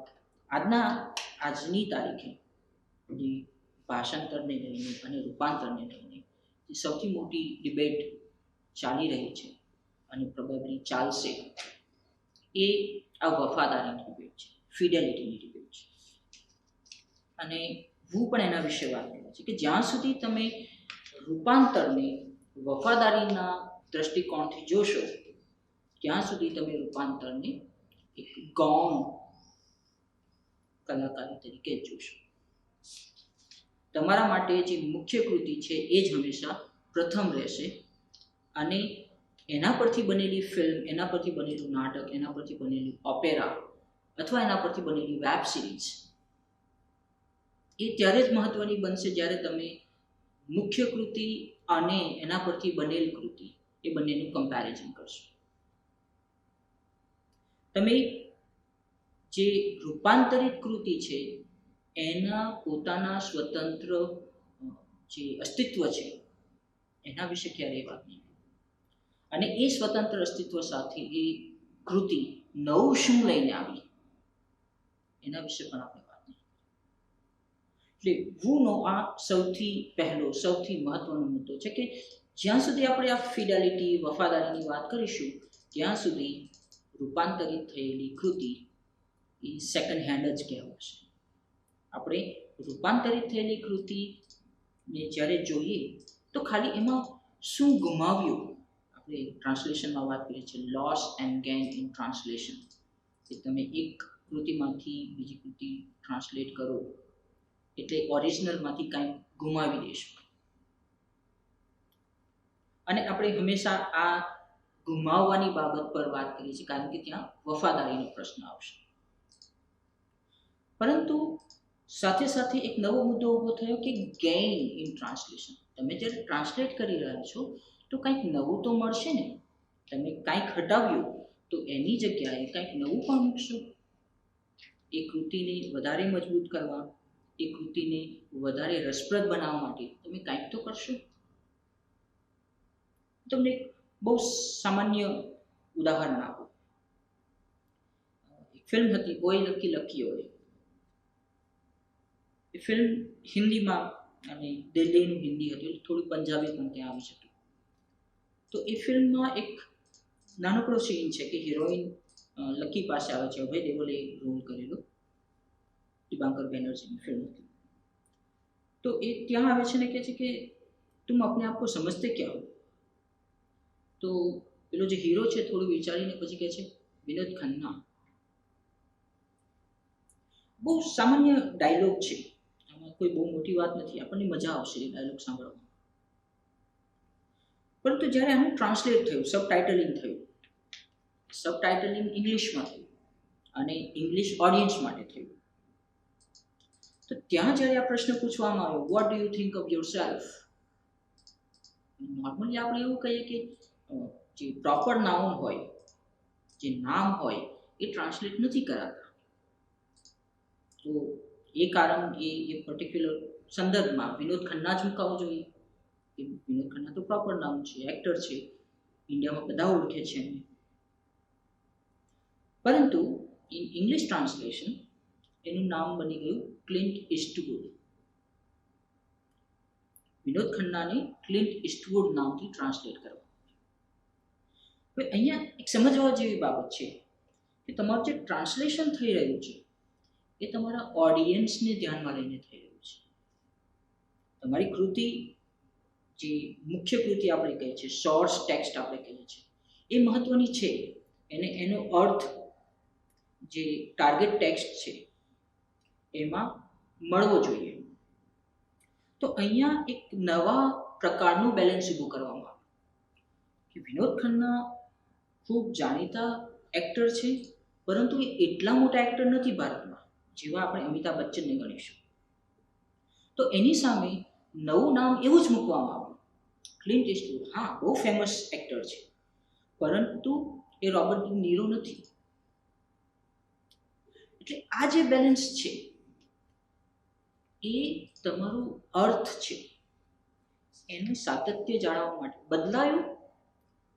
આજની તારીખે જે ભાષાંતરને લઈને અને રૂપાંતરને લઈને જે સૌથી મોટી ડિબેટ ચાલી રહી છે અને પ્રોબેબલી ચાલશે એ આ વફાદારીની ડિબેટ છે, ફિડેલિટીની ડિબેટ છે. અને હું પણ એના વિશે વાત કરું છું કે જ્યાં સુધી તમે રૂપાંતરને વફાદારીના દ્રષ્ટિકોણથી જોશો ત્યાં સુધી તમે રૂપાંતરને એક ગૌણ કલાકારી તરીકે જ જોશો. તમારા માટે જે મુખ્ય કૃતિ છે એ જ હંમેશા પ્રથમ રહેશે, અને એના પરથી બનેલી ફિલ્મ, એના પરથી બનેલું નાટક, એના પરથી બનેલી ઓપેરા અથવા એના પરથી બનેલી વેબ સિરીઝ એ ત્યારે જ મહત્વની બનશે જ્યારે તમે મુખ્ય કૃતિ અને એના પરથી બનેલ કૃતિ એ બંનેનું કમ્પેરિઝન કરશો. તમે જે રૂપાંતરિત કૃતિ છે એના પોતાના સ્વતંત્ર જે અસ્તિત્વ છે એના વિશે ક્યારેય વાત નહીં, અને એ સ્વતંત્ર અસ્તિત્વ સાથે એ કૃતિ નવું શું લઈને આવી એના વિશે પણ આપણે વાત નહીં. એટલે વૂનો આ સૌથી પહેલો, સૌથી મહત્વનો મુદ્દો છે કે જ્યાં સુધી આપણે આ ફિડેલિટી, વફાદારીની વાત કરીશું ત્યાં સુધી રૂપાંતરિત થયેલી કૃતિ એ સેકન્ડ હેન્ડ જ કહેવાશે. આપણે રૂપાંતરિત થયેલી કૃતિને જ્યારે જોઈએ તો ખાલી એમાં શું ગુમાવ્યું, આપણે ટ્રાન્સલેશનમાં વાત કરીએ છીએ loss and gain in translation, કે તમે એક કૃતિમાંથી બીજી કૃતિ ટ્રાન્સલેટ કરો એટલે ઓરિજિનલમાંથી કંઈક ગુમાવી દેશો. અને આપણે હંમેશા આ ગુમાવવાની બાબત પર વાત કરીએ છીએ કારણ કે ત્યાં વફાદારીનો પ્રશ્ન આવશે. પરંતુ સાથે સાથે એક નવો મુદ્દો ઊભો થયો કે ગેઇન ઇન ટ્રાન્સલેશન. તમે જ્યારે ટ્રાન્સલેટ કરી રહ્યા છો તો કંઈક નવું તો મળશે ને. તમે કંઈક હટાવ્યું તો એની જગ્યાએ કંઈક નવું પણ મૂકશો. એ કૃતિને વધારે મજબૂત કરવા, એ કૃતિને વધારે રસપ્રદ બનાવવા માટે તમે કંઈક તો કરશો. તમને એક બહુ સામાન્ય ઉદાહરણ આપું. એક ફિલ્મ હતી ઓય લકી લકી ઓય. એ ફિલ્મ હિન્દીમાં, અને દિલ્હીનું હિન્દી હતું, થોડું પંજાબી પણ ત્યાં આવી શક્યું. તો એ ફિલ્મમાં એક નાનકડો સીન છે કે હિરોઈન લકી પાસે આવે છે. અભય દેઓલે રોલ કરેલો દિબાંકર બેનર્જીની ફિલ્મ હતી. તો એ ત્યાં આવે છે ને કહે છે કે તુમ अपने आप को समझते क्या हो. તો પેલો જે હીરો છે થોડું વિચારીને પછી કહે છે વિનોદ ખન્ના. બહુ સામાન્ય ડાયલોગ છે, આમાં કોઈ બહુ મોટી વાત નથી, આપણને મજા આવશે એ ડાયલોગ સાંભળવામાં. પરંતુ જ્યારે આનું ટ્રાન્સલેટ થયું, સબટાઇટલિંગ થયું, સબટાઇટલિંગ ઇંગ્લિશમાં થયું અને ઇંગ્લિશ ઓડિયન્સ માટે થયું, તો ત્યાં જ્યારે આ પ્રશ્ન પૂછવામાં આવ્યો what do you think of your self, normally આપણે એવું કહીએ કે જે પ્રોપર નાઉન હોય, જે નામ હોય એ ટ્રાન્સલેટ નથી કરાતા. તો એ કારણ એ પર્ટિક્યુલર સંદર્ભમાં વિનોદ ખન્ના જ મુકાવવો જોઈએ. વિનોદ ખન્ના તો પ્રોપર નામ છે, એક્ટર છે, ઇન્ડિયામાં બધા ઓળખે છે એમને. પરંતુ ઇન ઇંગ્લિશ ટ્રાન્સલેશન એનું નામ બની ગયું ક્લિન્ટ ઇસ્ટવુડ. વિનોદ ખન્નાને ક્લિન્ટ ઇસ્ટવુડ નામથી ટ્રાન્સલેટ કરવા. હવે અહીંયા એક સમજવા જેવી બાબત છે કે તમારું જે ટ્રાન્સલેશન થઈ રહ્યું છે એ તમારા ઓડિયન્સને ધ્યાનમાં લઈને થઈ રહ્યું છે. તમારી કૃતિ, જે મુખ્ય કૃતિ આપણે કહીએ છીએ, સોર્સ ટેક્સ્ટ આપણે કહીએ છીએ, એ મહત્વની છે. એનો અર્થ જે ટાર્ગેટ ટેક્સ્ટ છે એમાં મળવો જોઈએ. તો અહીંયા એક નવા પ્રકારનું બેલેન્સ ઊભું કરવામાં આવ્યું કે વિનોદ ખન્ના ખૂબ જાણીતા એક્ટર છે, પરંતુ એ એટલા મોટા એક્ટર નથી ભારતમાં જેવા આપણે અમિતાભ બચ્ચનને ગણીશું. તો એની સામે નવું નામ એવું જ મૂકવામાં આવ્યું ક્લિન્ટ ઇસ્ટવુડ. હા, બહુ ફેમસ એક્ટર છે, પરંતુ એ રોબર્ટ ડી નીરો નથી. એટલે આ જે બેલેન્સ છે એ તમારું અર્થ છે એનું સાતત્ય જાળવવા માટે બદલાયું,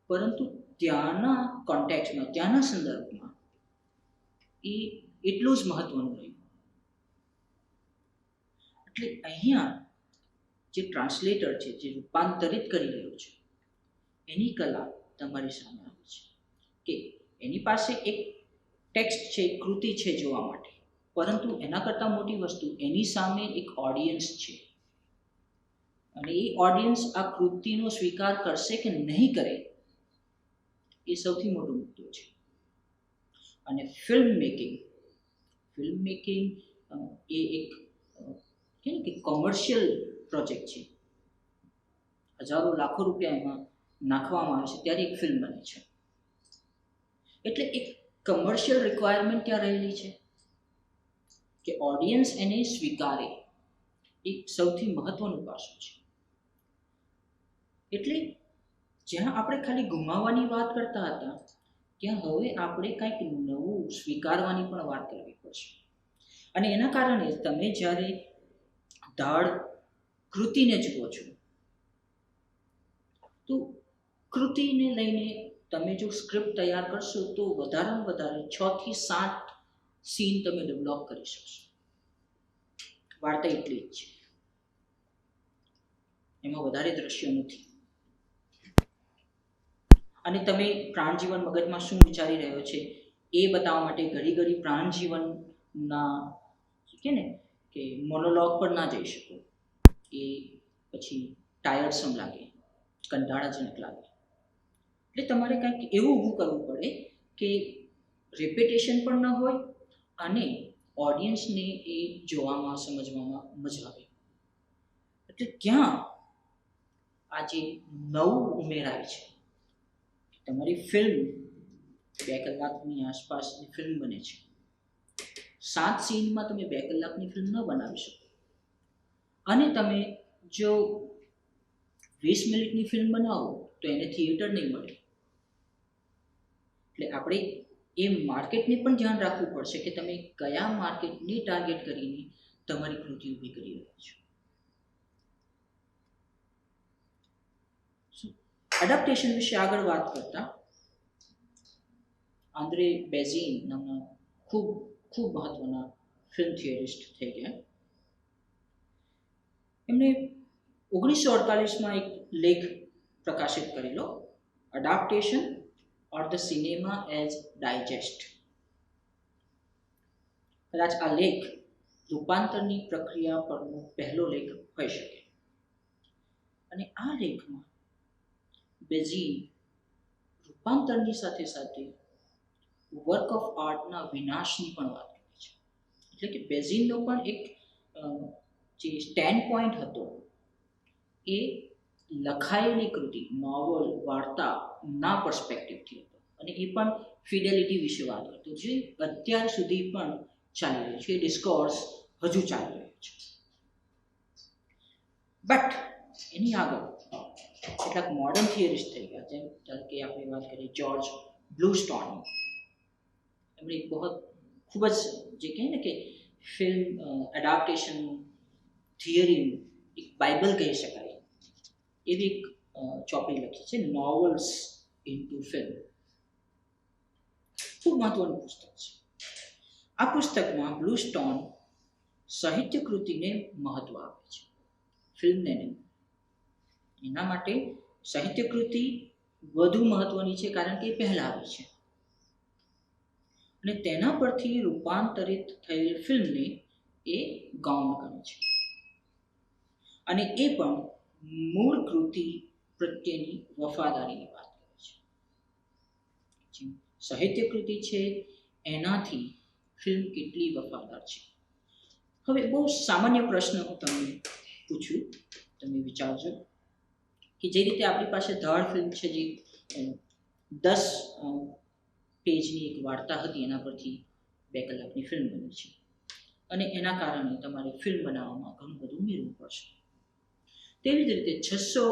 પરંતુ ત્યાંના કોન્ટેક્સ્ટમાં, ત્યાંના સંદર્ભમાં એ એટલું જ મહત્વનું રહ્યું. એટલે અહીંયા જે ટ્રાન્સલેટર છે, જે રૂપાંતરિત કરી રહ્યો છે, એની કલા તમારી સામે આવે છે કે એની પાસે એક ટેક્સ્ટ છે, કૃતિ છે જોવા માટે, પરંતુ એના કરતાં મોટી વસ્તુ એની સામે એક ઓડિયન્સ છે. અને એ ઓડિયન્સ આ કૃતિનો સ્વીકાર કરશે કે નહીં કરે એ સૌથી મોટો મુદ્દો છે. અને ફિલ્મ મેકિંગ એ એક કે કોમર્શિયલ પ્રોજેક્ટ છે. હજારો લાખો રૂપિયા એમાં નાખવામાં આવે છે ત્યારે એક ફિલ્મ બને છે. એટલે એક કમર્શિયલ રિક્વાયરમેન્ટ ત્યાં રહેલી છે કે ઓડિયન્સ એને સ્વીકારે, એક સૌથી મહત્વનું પાસું છે. એટલે જ્યાં આપણે ખાલી ગુમાવવાની વાત કરતા હતા ત્યાં હવે આપણે કંઈક નવું સ્વીકારવાની પણ વાત કરવી પડશે. અને એના કારણે તમે જ્યારે ધાડ કૃતિને જુઓ છો તો કૃતિને લઈને તમે જો સ્ક્રિપ્ટ તૈયાર કરશો તો વધારેમાં વધારે 6 થી 7 સીન તમે ડેવલપ કરી શકશો. વાર્તા એટલી જ છે, એમાં વધારે દ્રશ્યો નથી. અને તમે પ્રાણજીવન મગજમાં શું વિચારી રહ્યો છે એ બતાવવા માટે ઘડી ઘડી પ્રાણજીવનના કે મોનોલોગ પર ના જઈ શકો. એ પછી ટાયર્ડસમ લાગે, કંટાળાજનક લાગે. એટલે તમારે કંઈક એવું ઊભું કરવું પડે કે રિપીટેશન પણ ન હોય અને ઓડિયન્સને એ જોવામાં સમજવામાં મજા આવે. એટલે ક્યાં આજે નવું ઉમેરાય છે. તમારી ફિલ્મ 2 કલાકની આસપાસની ફિલ્મ બને છે. 7 સીનમાં તમે 2 કલાકની ફિલ્મ ન બનાવી શકો. અને તમે જો 20 મિનિટની ફિલ્મ બનાવો તો એને થિયેટર નહીં મળે. એટલે આપણે એ માર્કેટને પણ ધ્યાન રાખવું પડશે કે તમે કયા માર્કેટને ટાર્ગેટ કરીને તમારી કૃતિ ઊભી કરી રહ્યા છો. એડપ્ટેશન વિશે આગળ વાત કરતા આંદ્રે બેઝીન નામના ખૂબ મહત્વના ફિલ્મ થિયરિસ્ટ થઈ ગયા. એમણે 1948માં એક લેખ પ્રકાશિત કરેલો, adaptation or the cinema as digest. કદાચ આ લેખ રૂપાંતરની પ્રક્રિયા પરનો પહેલો લેખ હોઈ શકે. અને આ લેખમાં બેઝીન રૂપાંતરની સાથે સાથે વર્ક ઓફ આર્ટના વિનાશની પણ વાત કરી છે. એટલે કે બેઝીનનો પણ એક જે સ્ટેન્ડ પોઈન્ટ હતો એ લખાયેલી કૃતિ, નોવલ, વાર્તાના પર્સપેક્ટિવથી હતો. અને એ પણ ફિડેલિટી વિશે વાત કરતો, જે અત્યાર સુધી પણ ચાલી રહ્યું છે. એ ડિસ્કોર્સ હજુ ચાલી રહ્યું છે. બટ એની આગળ કેટલાક મોડર્ન થિયરિસ્ટ થઈ ગયા, જેમ કે આપણે વાત કરીએ જ્યોર્જ બ્લુસ્ટોન. એમણે એક ખૂબ જ જે કહે ને કે ફિલ્મ એડાપ્ટેશન થિયરીનું એક બાઇબલ કહી શકાય એવી એક ચોપડી લખી છે, નોવેલ્સ ઇન્ટુ ફિલ્મ. ખૂબ મહત્વનું પુસ્તક છે. આ પુસ્તકમાં બ્લુસ્ટોન સાહિત્ય કૃતિને મહત્વ આપે છે, ફિલ્મને નહીં. એના માટે સાહિત્ય કૃતિ વધુ મહત્વની છે કારણ કે એ પહેલા આવી છે. અને તેના પરથી રૂપાંતરિત થયેલ ફિલ્મને એ ગૌણ કરે છે. અને એ પણ મૂળ કૃતિ પ્રત્યેની વફાદારીની વાત કરે છે. સાહિત્ય કૃતિ છે એનાથી ફિલ્મ કેટલી વફાદાર છે. હવે બહુ સામાન્ય પ્રશ્ન હું તમને પૂછું, તમે વિચારજો કે જે રીતે આપણી પાસે ધાડ ફિલ્મ છે, જે 10 પેજની એક વાર્તા હતી, એના પરથી 2 કલાકની ફિલ્મ બની છે. અને એના કારણે તમારે ફિલ્મ બનાવવામાં ઘણું બધું ઉમેરવું પડશે. તેવી જ રીતે 600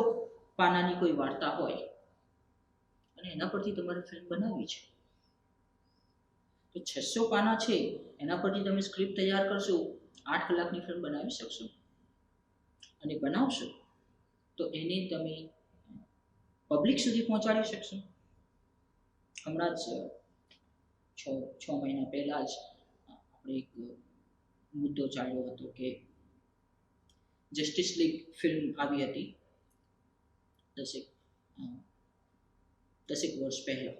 પાનાની કોઈ વાર્તા હોય અને એના પરથી તમારે ફિલ્મ બનાવવી છે, તો 600 પાના છે એના પરથી તમે સ્ક્રિપ્ટ તૈયાર કરશો, 8 કલાકની ફિલ્મ બનાવી શકશો. અને બનાવશો તો એને તમે પબ્લિક સુધી પહોંચાડી શકશો. હમણાં જ 6 મહિના પહેલાં જ આપણે એક મુદ્દો ચાલ્યો હતો કે જસ્ટિસ લીગ ફિલ્મ આવી હતી 10 વર્ષ પહેલાં.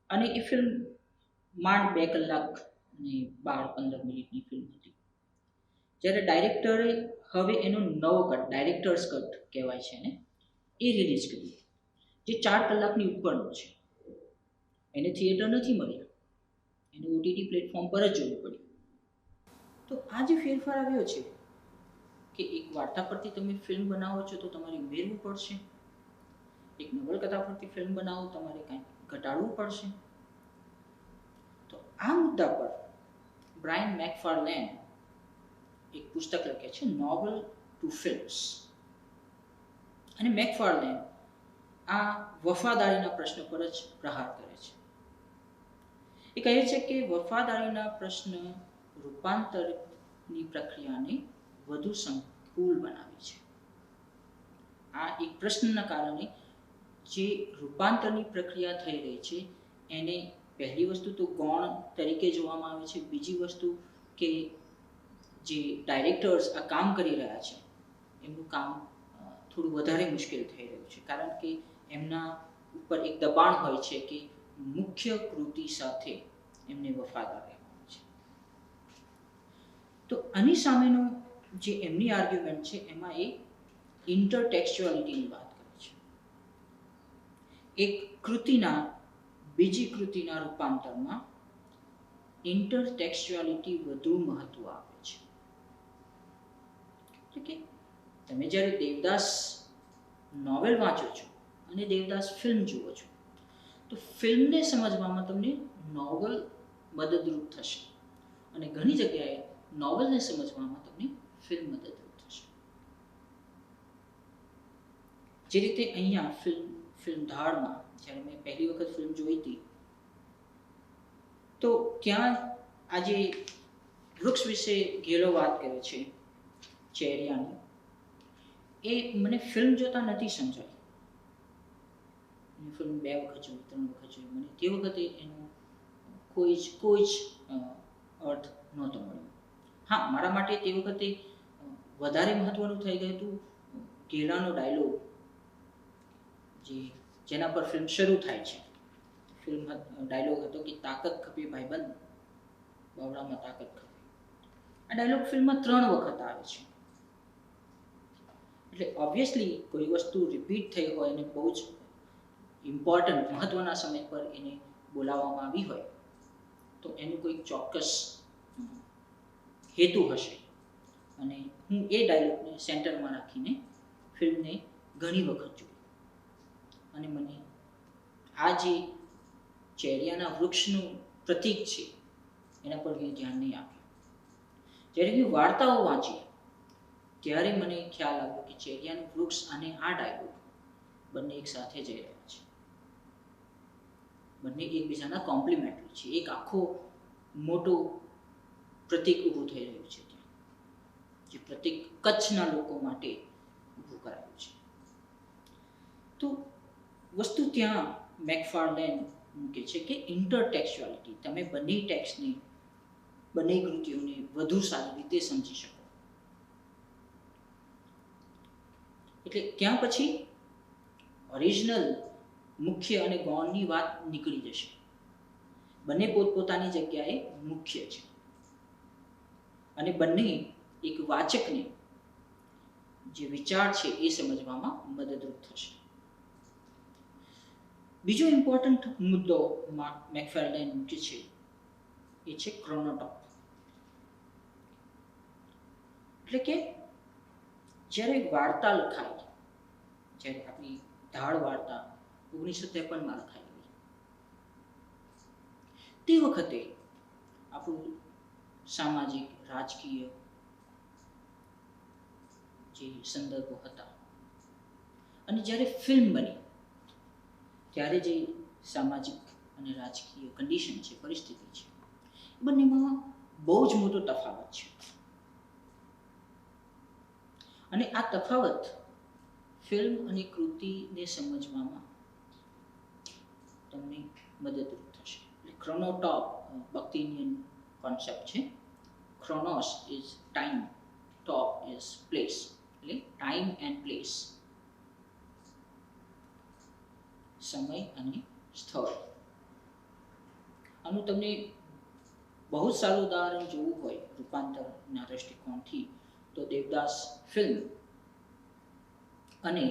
અને એ ફિલ્મ માંડ 2 કલાક અને 12-15 મિનિટની ફિલ્મ હતી. જ્યારે ડાયરેક્ટરે હવે એનો નવો કટ, ડાયરેક્ટર્સ કટ કહેવાય છે ને, એ રિલીઝ કર્યું, જે 4 કલાકની ઉપરનો છે, એને થિયેટર નથી મળ્યા, એને ઓટીટી પ્લેટફોર્મ પર જ જોવું પડ્યું. તો આ જે ફેરફાર આવ્યો છે કે એક વાર્તા પરથી તમે ફિલ્મ બનાવો છો તો તમારે ઉમેરવું પડશે, એક નવલકથા પરથી ફિલ્મ બનાવો તમારે કંઈક ઘટાડવું પડશે. તો આ મુદ્દા પર બ્રાયન મેકફાર્લેન એક પુસ્તક લખે છે, નોવેલ ટુ ફિલ્મ્સ. અને મેકફાર્લેન આ વફાદારીના પ્રશ્ન પર જ પ્રહાર કરે છે. એ કહે છે કે વફાદારીના પ્રશ્ન રૂપાંતરની પ્રક્રિયાને વધુ સંકુલ બનાવે છે. આ એક પ્રશ્નના કારણે જે રૂપાંતરની પ્રક્રિયા થઈ રહી છે એને પહેલી વસ્તુ તો ગૌણ તરીકે જોવામાં આવે છે, બીજી વસ્તુ કે જે ડાયરેક્ટર્સ આ કામ કરી રહ્યા છે એમનું કામ થોડું વધારે મુશ્કેલ થઈ રહ્યું છે, કારણ કે એમના ઉપર એક દબાણ હોય છે કે મુખ્ય કૃતિ સાથે એમને વફાદાર રહેવાનું છે. તો આની સામેનો જે એમની આર્ગ્યુમેન્ટ છે એમાં એ ઇન્ટરટેક્સ્ચ્યુઆલિટીની વાત કરે છે. એક કૃતિના બીજી કૃતિના રૂપાંતરમાં ઇન્ટરટેક્સ્ચ્યુઆલિટી વધુ મહત્વ આપે છે. એટલે કે તમે જ્યારે દેવદાસ નોવેલ વાંચો છો અને દેવદાસ ફિલ્મ જુઓ છો તો ફિલ્મને સમજવામાં તમને નોવેલ મદદરૂપ થશે અને ઘણી જગ્યાએ નોવેલને સમજવામાં તમને ફિલ્મ મદદરૂપ થશે. જે રીતે અહીંયા ફિલ્મ ધાડમાં જ્યારે મેં પહેલી વખત ફિલ્મ જોઈ હતી તો ત્યાં આજે વૃક્ષ વિશે ઘેલો વાત કરે છે ચેરિયાની, એ મને ફિલ્મ જોતા નથી સમજાય. ફિલ્મ 2 વખત જોઈ, 3 વખત જોઈ, મને તે વખતે એનો કોઈ જ અર્થ નહોતો મળ્યો. હા, મારા માટે તે વખતે વધારે મહત્વનું થઈ ગયું હતું ઘેલાનો ડાયલોગ, જેના પર ફિલ્મ શરૂ થાય છે. ફિલ્મ ડાયલોગ હતો કે તાકાત ખપે ભાઈબંધ, બાવડામાં તાકાત ખપે. આ ડાયલોગ ફિલ્મમાં 3 વખત આવે છે. એટલે ઓબ્વિયસલી કોઈ વસ્તુ રિપીટ થઈ હોય અને બહુ જ ઇમ્પોર્ટન્ટ મહત્વના સમય પર એને બોલાવવામાં આવી હોય તો એનું કોઈ ચોક્કસ હેતુ હશે. અને હું એ ડાયલોગને સેન્ટરમાં રાખીને ફિલ્મને ઘણી વખત જોઈ અને મને આ જે ચેરિયાના વૃક્ષનું પ્રતીક છે એના પર મેં ધ્યાન નહીં આપ્યું. જ્યારે મેં વાર્તાઓ વાંચી ત્યારે મને ખ્યાલ આવ્યો કે ચેરિયાનું વૃક્ષ અને આ ડાયલોગ બંને એક સાથે જઈ રહ્યા છે, બંને એકબીજાના કોમ્પ્લિમેન્ટરી છે. એક આખો મોટો પ્રતીક ઊભું થઈ રહ્યું છે ત્યાં, જે પ્રતીક કચ્છના લોકો માટે ઊભું કરાયું છે. તો વસ્તુ ત્યાં મેકફાર્લેન મૂકે છે કે ઇન્ટરટેક્સ્ચ્યુઆલિટી, તમે બંને ટેક્સ્ટને, બંને કૃતિઓને વધુ સારી રીતે સમજી શકો. એટલે ત્યાં પછી ઓરિજિનલ મુખ્ય અને ગૌણની વાત નીકળી જશે. બંને પોતપોતાની જગ્યાએ મુખ્ય છે અને બંને એક વાચકને જે વિચાર છે એ સમજવામાં મદદરૂપ થશે. બીજો ઇમ્પોર્ટન્ટ મુદ્દો મેકફાર્લેન મૂકે છે એ છે ક્રોનોટોપ. એટલે કે જ્યારે વાર્તા લખાય, જ્યારે આપણી ધાડ વાર્તા 1953માં લખાઈ ગઈ, તે વખતે આપણું સામાજિક રાજકીય જે સંદર્ભો હતા અને જ્યારે ફિલ્મ બની ત્યારે જે સામાજિક અને રાજકીય કન્ડિશન છે, પરિસ્થિતિ છે, બંનેમાં બહુ જ મોટો તફાવત છે. અને આ તફાવત ફિલ્મ અને કૃતિને સમજવામાં તમને મદદરૂપ થશે. એટલે ક્રોનોટોપ બક્તિનિયન કોન્સેપ્ટ છે. Chronos is time, top is place. એટલે ટાઈમ એન્ડ પ્લેસ, સમય અને સ્થળ. આનું તમને બહુ જ સારું ઉદાહરણ જોવું હોય રૂપાંતરના દ્રષ્ટિકોણથી તો દેવદાસ ફિલ્મ અને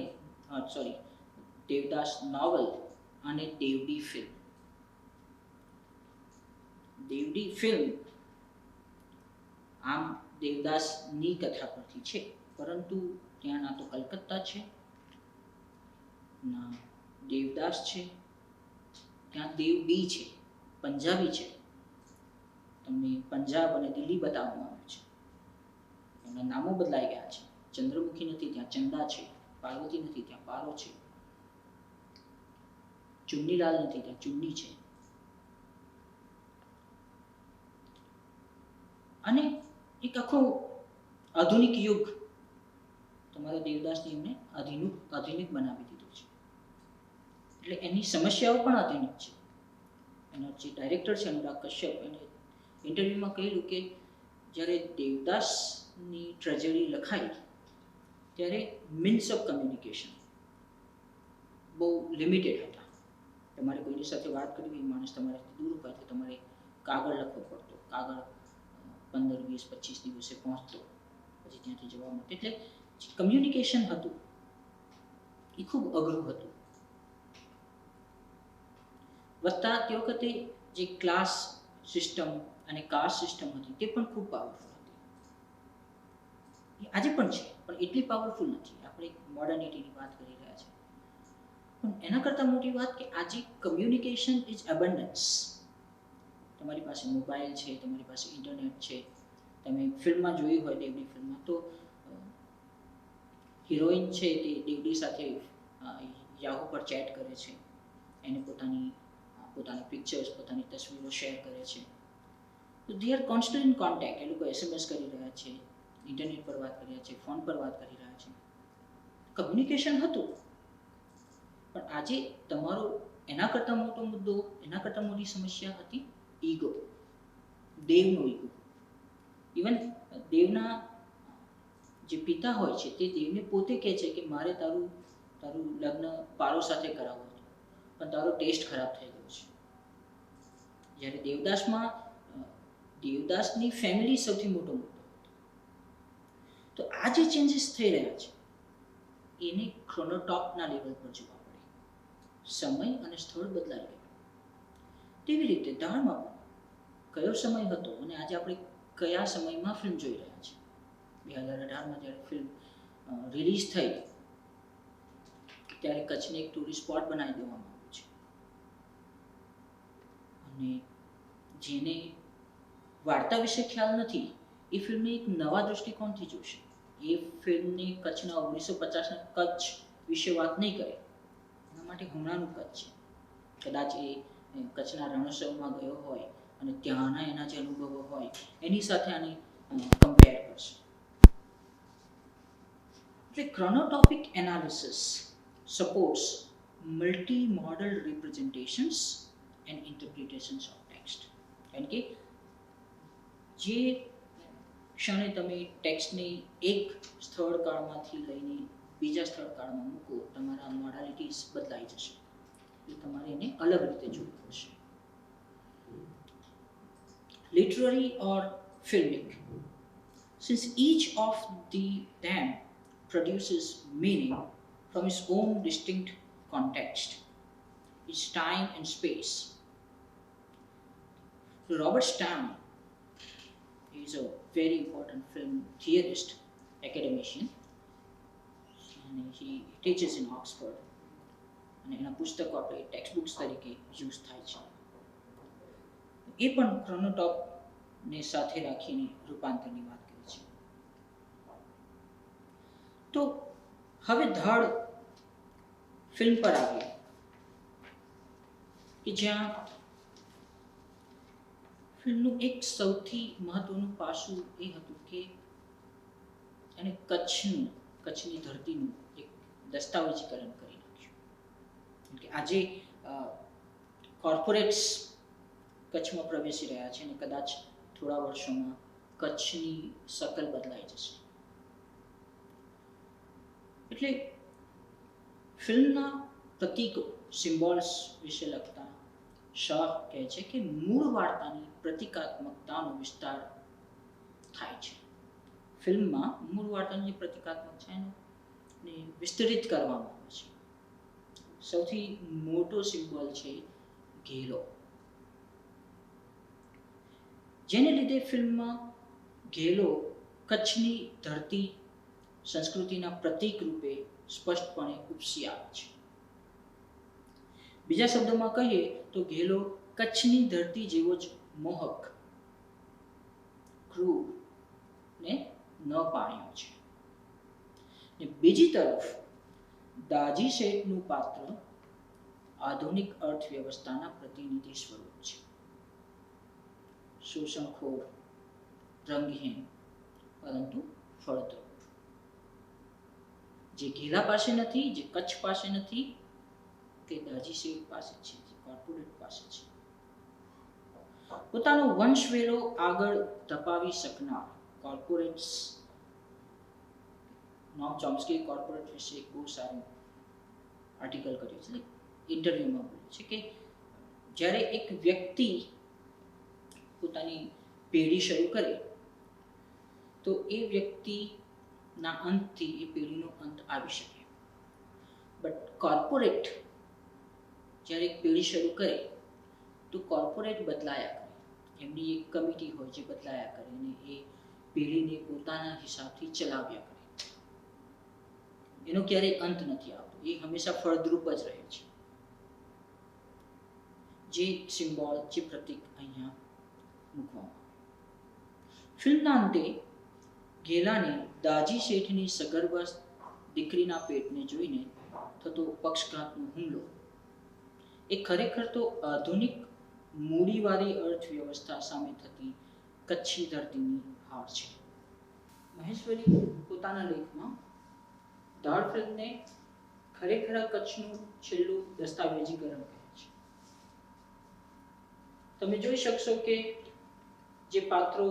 દેવદાસ નોવેલ અને દેવડી ફિલ્મ. દેવડી ફિલ્મ આમ દેવદાસની કથા પરથી છે, પરંતુ ત્યાં ના તો કલકત્તા છે, ના દેવદાસ છે, ત્યાં દેવડી છે, પંજાબી છે. તમને પંજાબ અને દિલ્હી બતાવવામાં આવે છે. એમના નામો બદલાઈ ગયા છે. ચંદ્રમુખી નથી, ત્યાં ચંદા છે. પાર્વતી નથી, ત્યાં પારો છે. ચુન્નીલાલ નથી, ત્યાં ચુન્ની છે. અને એક આખો આધુનિક યુગ તમારા દેવદાસને એમને આધુનિક બનાવી દીધું છે. એટલે એની સમસ્યાઓ પણ આધુનિક છે. એના જે ડાયરેક્ટર છે અનુરાગ કશ્યપ, એને ઇન્ટરવ્યુમાં કહેલું કે જ્યારે દેવદાસની ટ્રેજેડી લખાઈ ત્યારે મીન્સ ઓફ કમ્યુનિકેશન બહુ લિમિટેડ હતા. તમારે કોઈની સાથે વાત કરવી, માણસ તમારાથી દૂર હોય તો તમારે કાગળ લખવો પડતો. કાગળ 15, 20, 25 દિવસે પહોંચતો, પછી ત્યાંથી જવા માટે. એટલે જે કમ્યુનિકેશન હતું એ ખૂબ અઘરું હતું. વત્તા તે વખતે જે ક્લાસ સિસ્ટમ અને કાસ્ટ સિસ્ટમ હતી તે પણ ખૂબ પાવરફુલ હતી. આજે પણ છે, પણ એટલી પાવરફુલ નથી. આપણે મોડર્નિટીની વાત કરી રહ્યા છીએ, પણ એના કરતાં મોટી વાત કે આજે કમ્યુનિકેશન ઇઝ અબન્ડન્સ. તમારી પાસે મોબાઈલ છે, તમારી પાસે ઇન્ટરનેટ છે. તમે ફિલ્મમાં જોયું હોય, દેવડી ફિલ્મમાં તો હિરોઈન છે તે દેવડી સાથે યાહુ પર ચેટ કરે છે. એને પોતાની પિક્ચર્સ, પોતાની તસવીરો શેર કરે છે. તો they are constant in contact. એ લોકો SMS કરી રહ્યા છે, ઇન્ટરનેટ પર વાત કરી રહ્યા છે, ફોન પર વાત કરી રહ્યા છે. કમ્યુનિકેશન હતું. પણ આજે તમારો એના કરતાં મોટો મુદ્દો, એના કરતાં મોટી સમસ્યા હતી ઈગો. દેવનો ઈગો. ઇવન દેવના જે પિતા હોય છે તે દેવને પોતે કહે છે કે મારે તારું લગ્ન પારો સાથે કરાવવું હતું, પણ તારો ટેસ્ટ ખરાબ થઈ ગયો છે. જ્યારે દેવદાસની ફેમિલી સૌથી મોટો મુદ્દો હતો. તો આ જે ચેન્જીસ થઈ રહ્યા છે એને ક્રોનોટોપના લેવલ પર જોવા પડે. સમય અને સ્થળ બદલાઈ ગયું. તેવી રીતે દાળમાં કયો સમય હતો અને આજે આપણે કયા સમયમાં ફિલ્મ જોઈ રહ્યા છીએ. 2018માં જ્યારે ફિલ્મ રિલીઝ થઈ ત્યારે કચ્છને એક ટુરિસ્ટ સ્પોટ બનાવી દેવામાં આવ્યું છે. અને જેને વાર્તા વિશે ખ્યાલ નથી એ ફિલ્મને એક નવા દૃષ્ટિકોણથી જોશે. એ ફિલ્મને કચ્છના 1950ના કચ્છ વિશે વાત નહીં કરે. એના માટે હમણાંનું કચ્છ છે. કદાચ એ કચ્છના રણોત્સવમાં ગયો હોય અને ત્યાંના એના જે અનુભવો હોય એની સાથે આને કમ્પેર કરશે. એટલે chronotopic analysis supports multi-modal representations and interpretations of text. કારણ કે જે ક્ષણે તમે ટેક્સ્ટને એક સ્થળ કાળમાંથી લઈને બીજા સ્થળ કાળમાં મૂકો, તમારા મોડાલિટીઝ બદલાઈ જશે. એટલે તમારે એને અલગ રીતે જોવું પડશે. Literary or filmic, since each of them produces meaning from its own distinct context, its time and space. Robert Stam is a very important film theorist, academician, and he teaches in Oxford. અને એના પુસ્તકો આપણે text books તરીકે use થાય છે. એ પણ ક્રોનોટોપને સાથે રાખીને રૂપાંતરની વાત કરી છે. તો હવે ધડ ફિલ્મ પર આવીએ કે જ્યાં ફિલ્મનું એક સૌથી મહત્વનું પાસું એ હતું કે એને કચ્છની ધરતીનું એક દસ્તાવેજીકરણ કરી નાખ્યું. કે આજે કોર્પોરેટ્સ કચ્છમાં પ્રવેશી રહ્યા છે અને કદાચ થોડા વર્ષોમાં કચ્છની શકલ બદલાઈ જશે. એટલે ફિલ્મના પ્રતીકો, સિમ્બોલ્સ વિશે લખતા શાહ કહે છે કે મૂળ વાર્તાની પ્રતિકાત્મકતાનો વિસ્તાર થાય છે. ફિલ્મમાં મૂળ વાર્તાની જે પ્રતિકાત્મક છે એને વિસ્તરિત કરવામાં આવે છે. સૌથી મોટો સિમ્બોલ છે ઘેલો, જેને લીધે ફિલ્મમાં ઘેલો કચ્છની ધરતી સંસ્કૃતિના પ્રતીક રૂપે સ્પષ્ટપણે ઉપસી આવે છે. બીજા શબ્દોમાં કહીએ તો ઘેલો કચ્છની ધરતી જેવો જ મોહક, ક્રૂર ને ન પાણ્યો છે. ને બીજી તરફ દાજી શેઠનું પાત્ર આધુનિક અર્થવ્યવસ્થાના પ્રતિનિધિ સ્વરૂપ છે. શોષણખોર, રંગહીન પરંતુ ફળદ્રુપ, જે ઘેલા પાસે નથી, જે કચ્છ પાસે નથી, કે દાજી શેઠ પાસે છે, જે કોર્પોરેટ પાસે છે. પોતાનો વંશવેલો આગળ ધપાવી શકનાર કોર્પોરેટ્સ. નોમ ચોમ્સ્કી કોર્પોરેટ વિશે એક બહુ સારું આર્ટિકલ કર્યું છે, ઇન્ટરવ્યુમાં બોલ્યું છે કે જ્યારે એક વ્યક્તિ પોતાની પેઢી શરૂ કરે તો એ વ્યક્તિના અંતથી એ પેઢીનો અંત આવી શકે, બટ કોર્પોરેટ જ્યારે એક પેઢી શરૂ કરે તો કોર્પોરેટ બદલાયા કરે, એમની એક કમિટી હોય જે બદલાયા કરે અને એ પેઢીને પોતાના હિસાબથી ચલાવ્યા કરે. એનો ક્યારેય અંત નથી આવતો, એ હંમેશા ફળદ્રુપ જ રહે છે. જે સિમ્બોલ, જે પ્રતીક અહીંયા મૂકવામાં આવે. ફિલ્મના અંતે ઘેલાને દાજી શેઠની સગર્ભા દીકરીના પેટને જોઈને થતો પક્ષઘાતનો હુમલો એ ખરેખર તો આધુનિક મૂડીવાદી અર્થવ્યવસ્થા સામે થતી કચ્છી ધરતીની હાર છે. મહેશ્વરી પોતાના લેખમાં ધાડ ફિલ્મને ખરેખર કચ્છનું છેલ્લું દસ્તાવેજીકરણ કહે છે. તમે જોઈ શકશો કે જે પાત્રો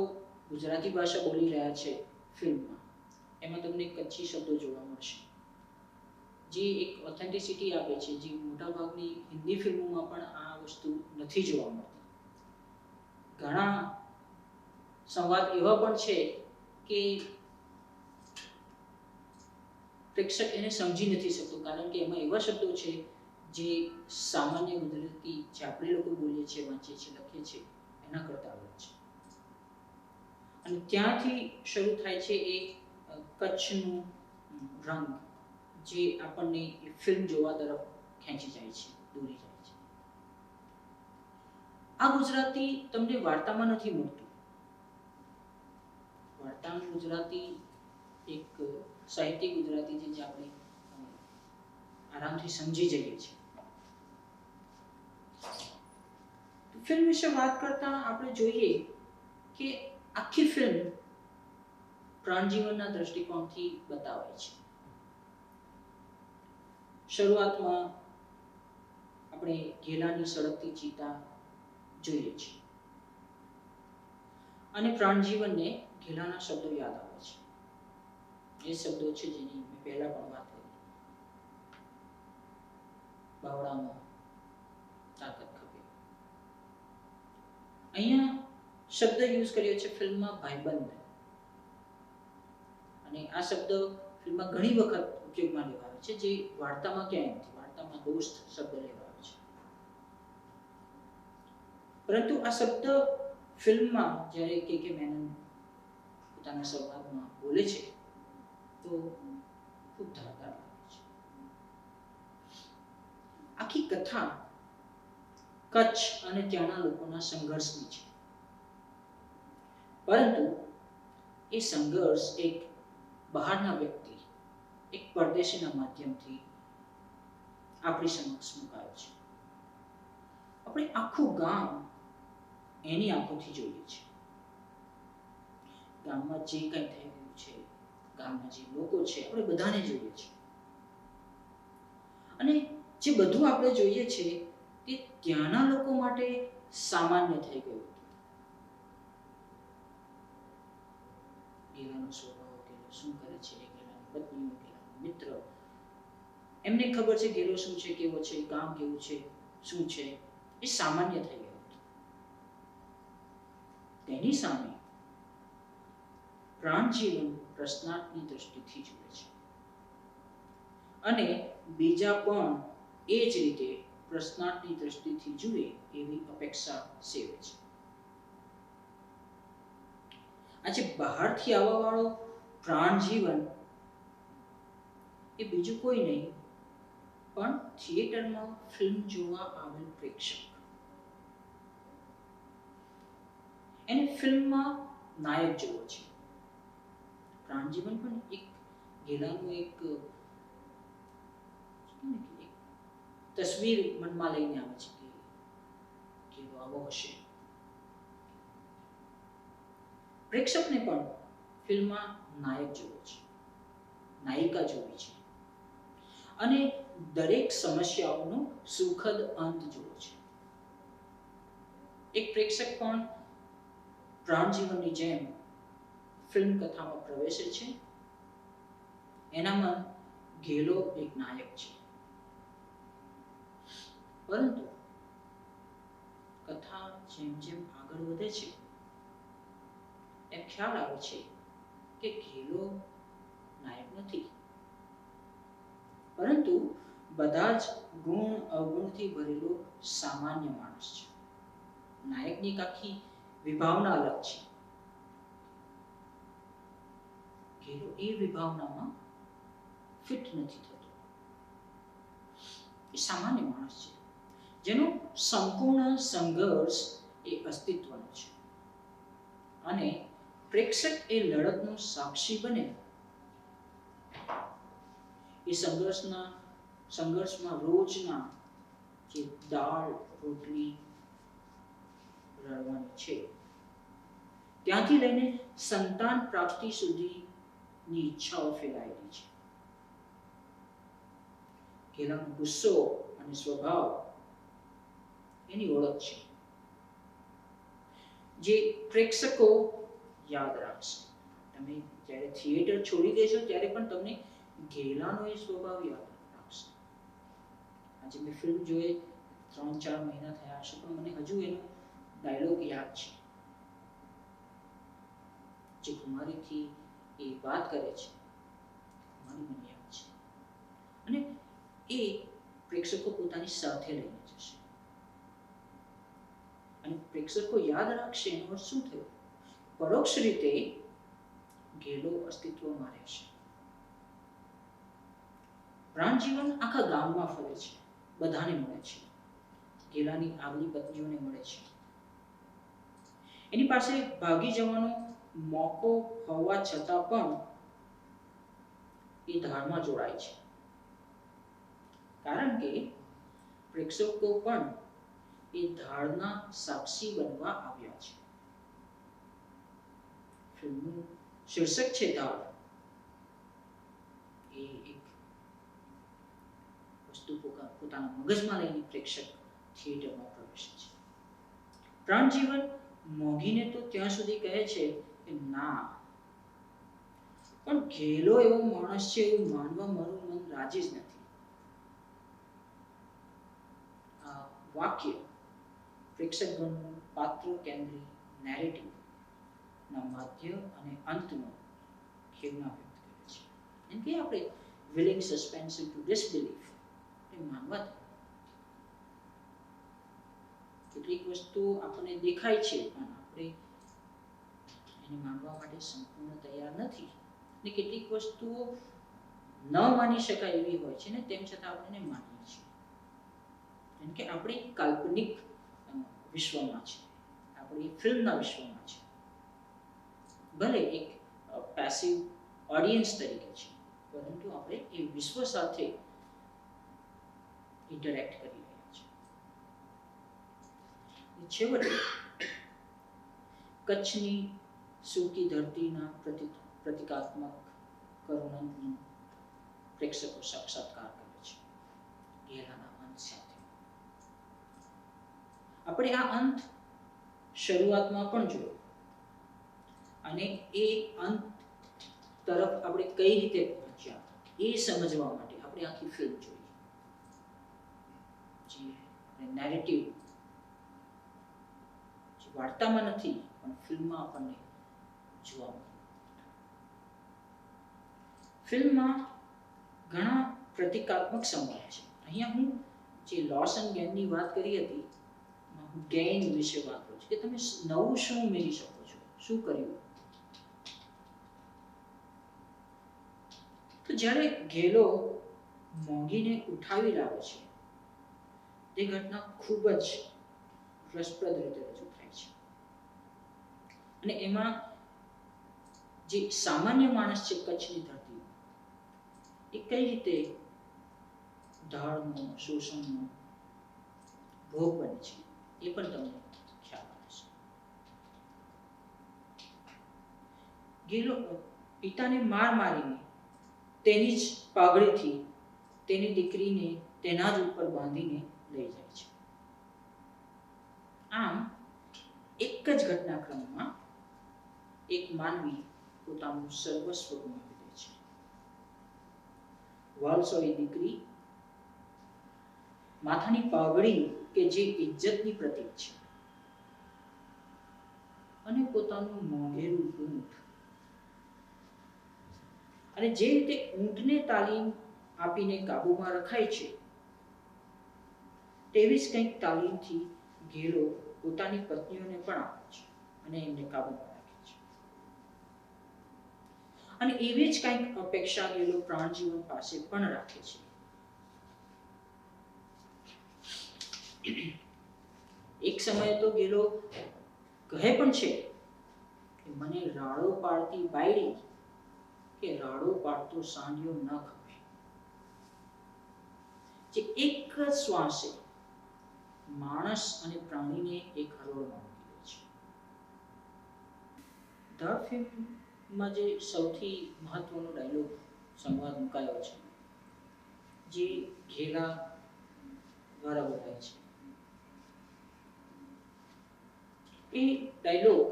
ગુજરાતી ભાષા બોલી રહ્યા છે ફિલ્મમાં, એમાં તમને કચ્છી શબ્દો જોવા મળશે, જે એક ઓથેન્ટિસિટી આપે છે, જે મોટાભાગની હિન્દી ફિલ્મોમાં પણ આ વસ્તુ નથી જોવા મળતી. ઘણા સંવાદ એવા પણ છે કે પ્રેક્ષક એને સમજી નથી શકતો, કારણ કે એમાં એવા શબ્દો છે જે સામાન્ય ગુજરાતી જે આપણે લોકો બોલીએ છીએ, વાંચીએ છીએ, લખીએ છીએ એના કરતા અલગ છે. અને ત્યાંથી શરૂ થાય છે એ કચ્છનું રંગ, જે આપણને ફિલ્મ જોવા તરફ ખેંચી જાય છે, દોરી જાય છે. આ ગુજરાતી તમને વાર્તામાં નથી મળતું. વાર્તાનું ગુજરાતી એક સાહિત્ય ગુજરાતી છે જે આપણે આરામથી સમજી જઈએ છીએ. ફિલ્મ વિશે વાત કરતા આપણે જોઈએ કે આખી ફિલ્મ પ્રાણજીવનના દ્રષ્ટિકોણથી બતાવાય છે. શરૂઆતમાં આપણે ઘેલાની સળગતી ચિતા જોઈએ છીએ અને પ્રાણજીવનને ઘેલાના શબ્દો યાદ આવે છે. એ શબ્દો છે જેની મેં પહેલા પણ વાત કરી, બાવળામાં તાકાત ખપે. અહીંયા શબ્દ યુઝ કર્યો છે ફિલ્મમાં ભાઈબંધ, અને આ શબ્દ ફિલ્મમાં ઘણી વખત ઉપયોગમાં લેવાયો છે, જે વાર્તામાં ક્યાંય નથી. વાર્તામાં દોસ્ત શબ્દ લેવાયો છે, પરંતુ આ શબ્દ ફિલ્મમાં જ્યારે કે મેનન પોતાના સંવાદમાં બોલે છે તો ખૂબ ધારદાર લાગે છે. આખી કથા કચ્છ અને ત્યાંના લોકોના સંઘર્ષની છે, પરંતુ એ સંઘર્ષ એક બહારના વ્યક્તિ, એક પરદેશીના માધ્યમથી આપણી સમક્ષ મુકાયો છે. આપણે આખું ગામ એની આંખોથી જોઈએ છે. ગામમાં જે કંઈ થઈ રહ્યું છે, ગામના જે લોકો છે, આપણે બધાને જોઈએ છે. અને જે બધું આપણે જોઈએ છે તે ત્યાંના લોકો માટે સામાન્ય થઈ ગયું હતું. ઘેલાનો સ્વભાવ, ઘેલો શું કરે છે, ઘેલાની પત્નીઓ, ઘેલાનો મિત્ર, એમને ખબર છે ઘેલો શું છે, કેવો છે, ગામ કેવું છે, શું છે, એ સામાન્ય થઈ ગયું હતું. તેની સામે પ્રાણજીવન પ્રશ્નાર્થની દ્રષ્ટિથી જુએ છે અને બીજા પણ એ જ રીતે પ્રશ્નાર્થની દ્રષ્ટિથી જુએ એવી અપેક્ષા સેવે છે. આજે બહારથી આવવા વાળો પ્રાણ જીવન એ બીજું કોઈ નહીં પણ થિયેટરમાં ફિલ્મ જોવા આવેલ પ્રેક્ષક. એને ફિલ્મમાં નાયક જોવો છે. પ્રાણજીવન પણ એક ગેલાનું એક તસવીર મનમાં લઈને આવે છે કે કેવો આવો હશે. પ્રેક્ષકને પણ ફિલ્મમાં નાયક જોવો છે, નાયિકા જોવી છે અને દરેક સમસ્યાઓનો સુખદ અંત જોવો છે. એક પ્રેક્ષક પણ પ્રાણજીવનની જેમ ફિલ્મ કથામાં પ્રવેશે છે. એનામાં ગેલો એક નાયક છે, પરંતુ કથા જેમ જેમ આગળ વધે છે એમ ખ્યાલ આવે છે કે ગેલો નાયક નથી, પરંતુ બધા જ ગુણ અવગુણથી ભરેલો સામાન્ય માણસ છે. નાયકની આખી વિભાવના અલગ છે. ગેલો એ વિભાવનામાં ફિટ નથી થતો. એ સામાન્ય માણસ છે જેનો સંપૂર્ણ સંઘર્ષ એ અસ્તિત્વનો છે અને પ્રેક્ષક એ લડતનો સાક્ષી બને એ સંઘર્ષમાં રોજના જે દાળ રોટલી રળવાની છે ત્યાંથી લઈને સંતાન પ્રાપ્તિ સુધીની ઈચ્છાઓ ફેલાયેલી છે. ગેલાનો ગુસ્સો અને સ્વભાવ એની ઓળખ છે જે પ્રેક્ષકો યાદ રાખશે. તમે જ્યારે થિયેટર છોડી દેશો ત્યારે પણ તમને ગેલાનો એ સ્વભાવ યાદ રાખશે. આજે મેં ફિલ્મ જોઈ 3-4 મહિના થયા હશે પણ મને હજુ એનો ડાયલોગ યાદ છે. જે કુમારીથી એ વાત કરે છે, કુમારી મને યાદ છે અને એ પ્રેક્ષકો પોતાની સાથે લઈને જશે અને પ્રેક્ષકો યાદ રાખશે. એનો અર્થ શું થયો? પરોક્ષ રીતે ગેલો અસ્તિત્વમાં રહેશે. પ્રાણજીવન આખા ગામમાં ફરે છે, બધાને મળે છે, ગેલાની આગલી પત્નીઓને મળે છે. એની પાસે ભાગી જવાનો મોકો હોવા છતાં પણ એ ધારમાં જોડાય છે, કારણ કે પ્રેક્ષકો પણ એ ધારના સાક્ષી બનવા આવ્યા છે. ફિલ્મનું શીર્ષક છે ધાર. એ એક વસ્તુ પોતાના મગજમાં લઈને પ્રેક્ષક થિયેટરમાં પ્રવેશે છે. પ્રાણજીવન મોગીને તો ત્યાં સુધી કહે છે કે ના, પણ ગેલો એવો માણસ છે એવું માનવા મારું મન રાજી જ નથી. આ વાક્ય પ્રેક્ષકગણનું પાત્રો કેન્દ્રી નેરેટિવ ના મધ્ય અને અંતનો ખેવના વ્યક્ત કરે છે. એમ કે આપણે વિલિંગ સસ્પેન્શન ટુ ડિસબિલીફ એ માનવા કેટલીક વસ્તુ આપણને દેખાય છે પણ આપણે એને માનવા માટે સંપૂર્ણ તૈયાર નથી ને કેટલીક વસ્તુઓ ન માની શકાય એવી હોય છે ને તેમ છતાં આપણે માનીએ છીએ. કેમ કે આપણે કાલ્પનિક વિશ્વમાં છે, આપણી ફિલ્મના વિશ્વમાં છે. ભલે એક પેસિવ ઓડિયન્સ તરીકે છે, પરંતુ આપણે એ વિશ્વ સાથે ઇન્ટરેક્ટ કરી રહ્યા છીએ. છેવટે કચ્છની સૂકી ધરતીના પ્રતિકાત્મક કરુણનું પ્રેક્ષકો સાક્ષાત્કાર કરે છે ગેલાના અંત સાથે. આપણે આ અંત શરૂઆતમાં પણ જોયો અને એ અંત તરફ આપણે કઈ રીતે પહોંચ્યા એ સમજવા માટે આપણે આખી ફિલ્મ જોઈ. જે નેરેટિવ જે વાર્તામાં નથી પણ ફિલ્મમાં આપણને જોવા મળે. ફિલ્મમાં ઘણા પ્રતિકાત્મક સંવાદ છે. અહીંયા હું જે લોસ એન્ડ ગેઇનની વાત કરી હતી, ગેઇન વિશે વાત કરું છું કે તમે નવું શું મેળવી શકો છો, શું કર્યું. તો જ્યારે ઘેલો મોંઘીને ઉઠાવી લાવે છે, તે ઘટના ખૂબ જ રસપ્રદ રીતે રજૂ થાય છે. અને એમાં જે સામાન્ય માણસ છે કચ્છની ધરતી, એ કઈ રીતે ધાડનો, શોષણનો ભોગ બને છે એ પણ તમને ખ્યાલ આવશે. ગેલો પિતાને માર મારીને તેની જ પાઘડીથી તેની દીકરીને તેના જ ઉપર બાંધીને લઈ જાય છે. આમ એક જ ઘટનાક્રમમાં એક માનવી પોતાનું સર્વસ્વ ગુમાવી દે છે. વાલસોઈ દીકરી, માથાની પાઘડી કે જે ઇજ્જતની પ્રતીક છે, અને પોતાનું મોંઘેરું ઊંટ. અને જે રીતે ઊંટને તાલીમ આપીને કાબુમાં રખાય છે, તેવી જ કંઈક તાલીમથી ઘેલો પોતાની પત્નીઓને પણ આપે છે અને એમને કાબુમાં રાખે છે. અને એવી જ કંઈક અપેક્ષા ઘેલો પ્રાણજીવન પાસે પણ રાખે છે. એક સમયે તો ઘેલો કહે પણ છે કે મને રાડો પાડતી બાયડી કે રાડો પાડતો સાંડિયો ન ખપે. જે એક જ શ્વાસે માણસ અને પ્રાણીને એક હરોળમાં મૂકી દે છે. ધ ફિલ્મમાં જે સૌથી મહત્વનો ડાયલોગ સંવાદ મુકાયો છે, જે ઘેલા દ્વારા બોલાય છે, એ ડાયલોગ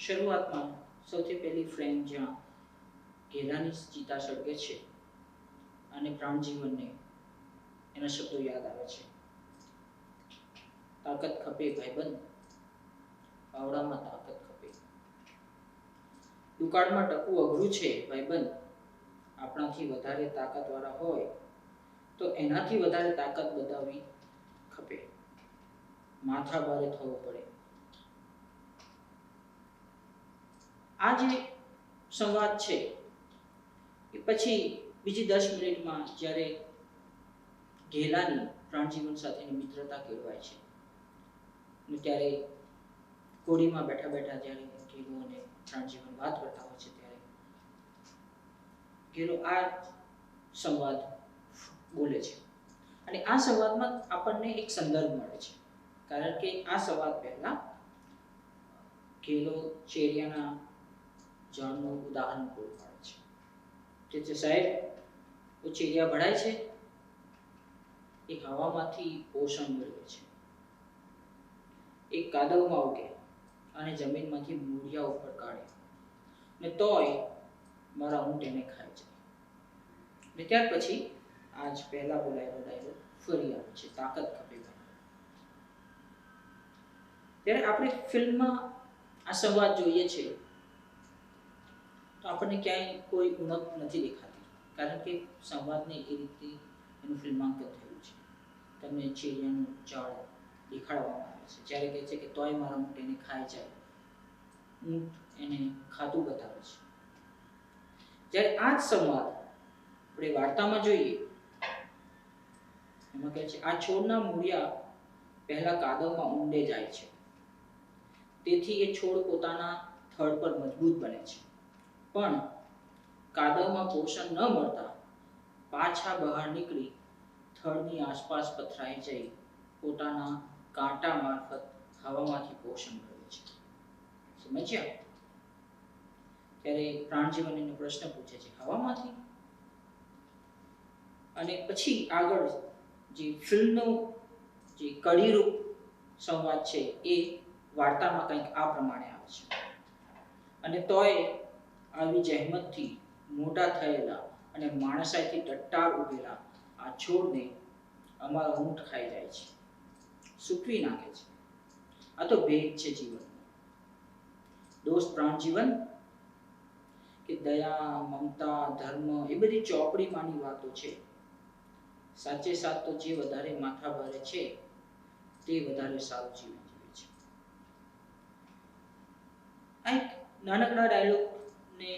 શરૂઆતમાં સૌથી પહેલી ફ્રેમ જ્યાં ઘેલાની ચિતા સળગે છે અને પ્રાણજીવનને એના શબ્દો યાદ આવે છે. તાકાત ખપે ભાઈબંધ, પાવડામાં તાકાત ખપે. દુકાળમાં ટકવું અઘરું છે ભાઈબંધ, આપણાથી વધારે તાકાતવાળા હોય તો એનાથી વધારે તાકાત બતાવવી ખપે. માથા ભારે થવું પડે. આ જે સંવાદ છે એ પછી બીજી 10 મિનિટમાં જ્યારે ઘેલાની પ્રાણજીવન સાથેની મિત્રતા કેળવાય છે, અને ત્યારે કોડીમાં બેઠા બેઠા જ્યારે ઘેલો અને પ્રાણજીવન વાત કરતા હોય છે, ત્યારે ઘેલો આ સંવાદ બોલે છે. અને આ સંવાદમાં આપણને એક સંદર્ભ મળે છે, કારણ કે આ સંવાદ પહેલા ઘેલો ચેરિયાના ઝાડનું ઉદાહરણ પૂરું પાડે છે. જે સાહેબ, ચેરિયા ભળાય છે એ હવામાંથી પોષણ મેળવે છે. એક કાદવમાં ઉગે અને જમીનમાંથી મૂળિયા ઉપર કાઢે, ને તોય મારા ઊંટ એને ખાઈ જાય. ને ત્યાર પછી આજ પહેલા બોલાયેલો ડાયલોગ ફરી આવે છે, તાકાત ખપે. ત્યારે આપણે ફિલ્મમાં આ સંવાદ જોઈએ છે તો આપણને ક્યાંય કોઈ ઉણપ નથી દેખાતી, કારણ કે સંવાદને એ રીતે એનું ફિલ્માંકન થયું છે. તમને ચેરિયાનું ઝાડ દેખાડવામાં આવે છે, જ્યારે કહે છે કે તોય મારા ઊંટ એને ખાઈ જાય. ઊંટ એને ખાતું બતાવે છે. જ્યારે આ જ સંવાદ આપણે વાર્તામાં જોઈએ, એમાં કહે છે આ છોડના મૂળિયા પહેલા કાદવમાં ઊંડે જાય છે, તેથી એ છોડ પોતાના થડ પર મજબૂત બને છે. પણ કાદવમાં પોષણ ન મળતા પાછા બહાર નીકળી થડની આસપાસ પથરાઈ જઈ પોતાના કાંટા મારફત હવામાંથી પોષણ મેળવે છે. સમજ્યા? ત્યારે પ્રાણજીવન એને પ્રશ્ન પૂછે છે, હવામાંથી? અને પછી આગળ જે ફિલ્મનો જે કડીરૂપ સંવાદ છે એ વાર્તામાં કંઈક આ પ્રમાણે આવે છે. અને તોય આવી જહેમતથી મોટા થયેલા અને માણસાઈથી ટટ્ટાર ઉભેલા આ છોડને અમારા ઊંટ ખાઈ જાય છે, સૂકવી નાખે છે. આ તો ભેદ છે જીવનનો. દોસ્ત પ્રાણજીવન, કે દયા, મમતા, ધર્મ એ બધી ચોપડીમાંની વાતો છે. સાચે સાચ તો જે વધારે માથા ભારે છે તે વધારે સારું જીવન જીવે છે. આ એક નાનકડા ડાયલોગને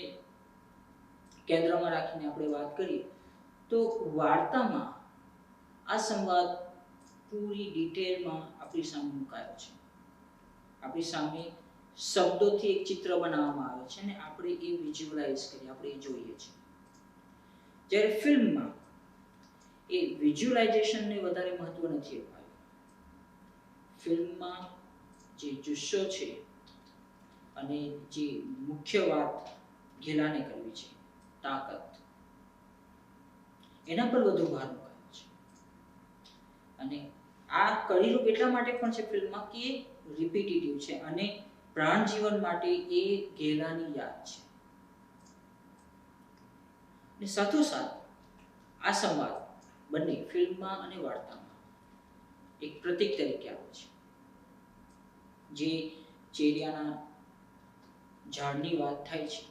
કેન્દ્રમાં રાખીને આપણે વાત કરીએ તો વાર્તામાં આ સંવાદ પૂરી ડિટેલમાં આપણી સામે મુકાયો છે. આપણી સામે શબ્દોથી એક ચિત્ર બનાવવામાં આવે છે અને આપણે એ વિઝ્યુઅલાઇઝ કરીએ, આપણે એ જોઈએ છીએ. જ્યારે ફિલ્મમાં એ વિઝ્યુઅલાઇઝેશનને વધારે મહત્વ નથી અપાયું. ફિલ્મમાં જે જુસ્સો છે અને જે મુખ્ય વાત ઘેલાને કરવી છે, તાકાત, એના પર વધુ ભાર મુકાયો છે. અને આ કડીરૂપ એટલા માટે પણ છે ફિલ્મમાં કે રિપીટેટિવ છે અને પ્રાણ જીવન માટે એ ઘેલાની યાદ છે. અને સાથોસાથ આ સંવાદ બંને ફિલ્મમાં અને વાર્તામાં એક પ્રતીક તરીકે આવે છે. જે ચેરિયાના ઝાડની વાત થાય છે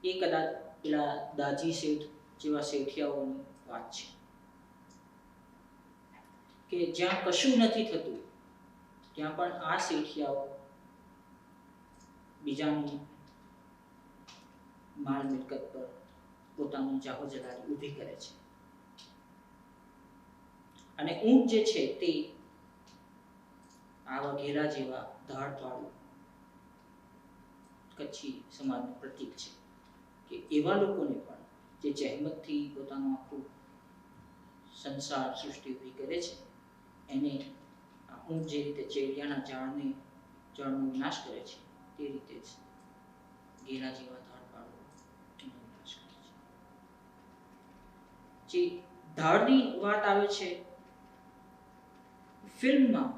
એ કદાચ પેલા દાજી શેઠ જેવા શેઠિયાઓની વાત છે કે જ્યાં કશું નથી થતું ત્યાં પણ આ શેઠિયાઓ બીજાની માલ મિલકત પર પોતાનું જાહો જલાલી ઊભી કરે છે. અને ઊંટ જે છે તે આવા ઘેલા જેવા ધાડવાળું કચ્છી સમાજનું પ્રતીક છે કે એવા લોકોને પણ જે જહેમતથી પોતાનું આખું સંસાર સૃષ્ટિ ઊભી કરે છે એને ઊંટ જે રીતે ચેરિયાના ઝાડનો વિનાશ કરે છે તે રીતે જ ઘેલા જેવા ધાડવાળું એનો વિનાશ કરે છે. જે ધાડની વાત આવે છે ફિલ્મમાં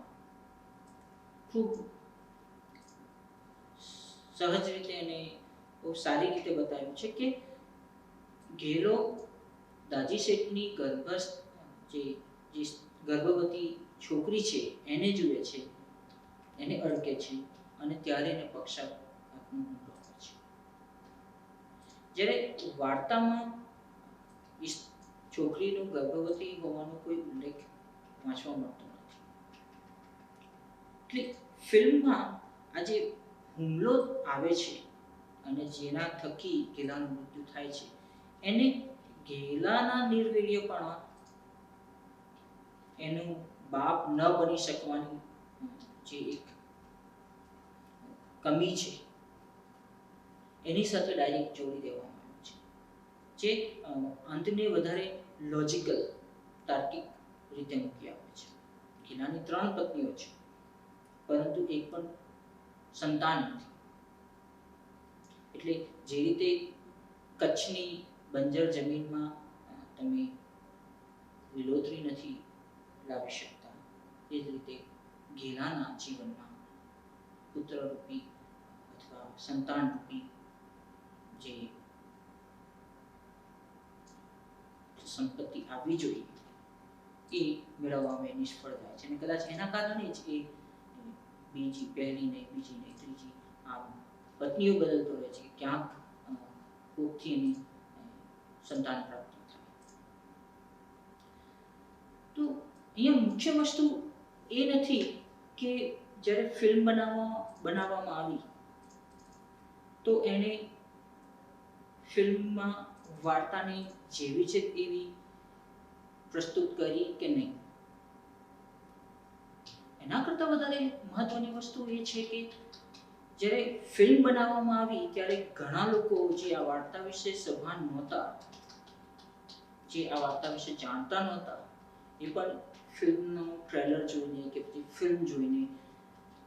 ખૂબ સહજ રીતે અને બહુ સારી રીતે બતાવ્યું છે કે ઘેલો દાજી શેઠની ગર્ભવતી છોકરી છે એને જુએ છે, એને અડકે છે અને ત્યારે એને પક્ષાઘાતનો હુમલો આવે છે. જ્યારે વાર્તામાં છોકરીનું ગર્ભવતી હોવાનો કોઈ ઉલ્લેખ વાંચવા મળતો નથી. એટલે ફિલ્મમાં આ જે હુમલો આવે છે અને જેના થકી ઘેલાનું મૃત્યુ થાય છે એને ઘેલાના નિર્વીર્યપણા, એનું બાપ ન બની શકવાની જે એક કમી છે એની સાથે ડાયરેક્ટ જોડી દેવામાં આવ્યું છે. જે અંતને વધારે લોજિકલ, તાર્કિક રીતે મૂકી આવે છે. ઘેલાની 3 પત્નીઓ છે પરંતુ એક પણ સંતાન નથી. એટલે જે રીતે કચ્છની બંજર જમીનમાં તમે લીલોતરી નથી લાવી શકતા, એ જ રીતે ઘેલાના જીવનમાં પુત્રરૂપી અથવા સંતાનરૂપી જે સંપત્તિ આવવી જોઈએ એ મેળવવામાં નિષ્ફળ જાય છે. અને કદાચ એના કારણે જ એ પહેલી ને બીજી ને ત્રીજી આમ પત્નીઓ બદલતો રહે છે. ક્યાંક કોકથી એની સંતાન પ્રાપ્તિ થાય. તો અહીંયા મુખ્ય વસ્તુ એ નથી કે જ્યારે ફિલ્મ બનાવવામાં આવી તો એને ફિલ્મમાં વાર્તાને જેવી છે એવી પ્રસ્તુત કરી કે નહીં. એના કરતાં વધારે મહત્વની વસ્તુ એ છે કે જ્યારે ફિલ્મ બનાવવામાં આવી ત્યારે ઘણા લોકો જે આ વાર્તા વિશે સભાન નહોતા, જે આ વાર્તા વિશે જાણતા નહોતા, એ પણ ફિલ્મનું ટ્રેલર જોઈને કે પછી ફિલ્મ જોઈને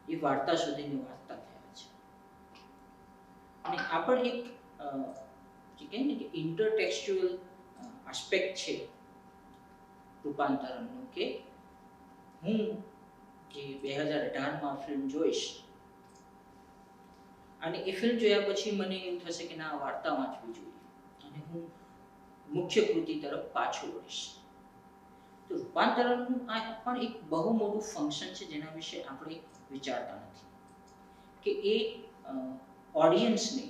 એ વાર્તા સુધીની વાર્તા થયા છે. અને આ પણ એક જે કહે ને કે ઇન્ટરટેક્સ્ચ્યુઅલ આસ્પેક્ટ છે રૂપાંતરણનું, કે હું જે 2018માં ફિલ્મ જોઈશ અને એ ફિલ્મ જોયા પછી મને એવું થશે કે ના, વાર્તા વાંચવી જોઈએ અને હું મુખ્ય કૃતિ તરફ પાછો વળીશ. તો રૂપાંતરણનું આ પણ એક બહુ મોટું ફંક્શન છે જેના વિશે આપણે વિચારતા નથી કે એ ઓડિયન્સને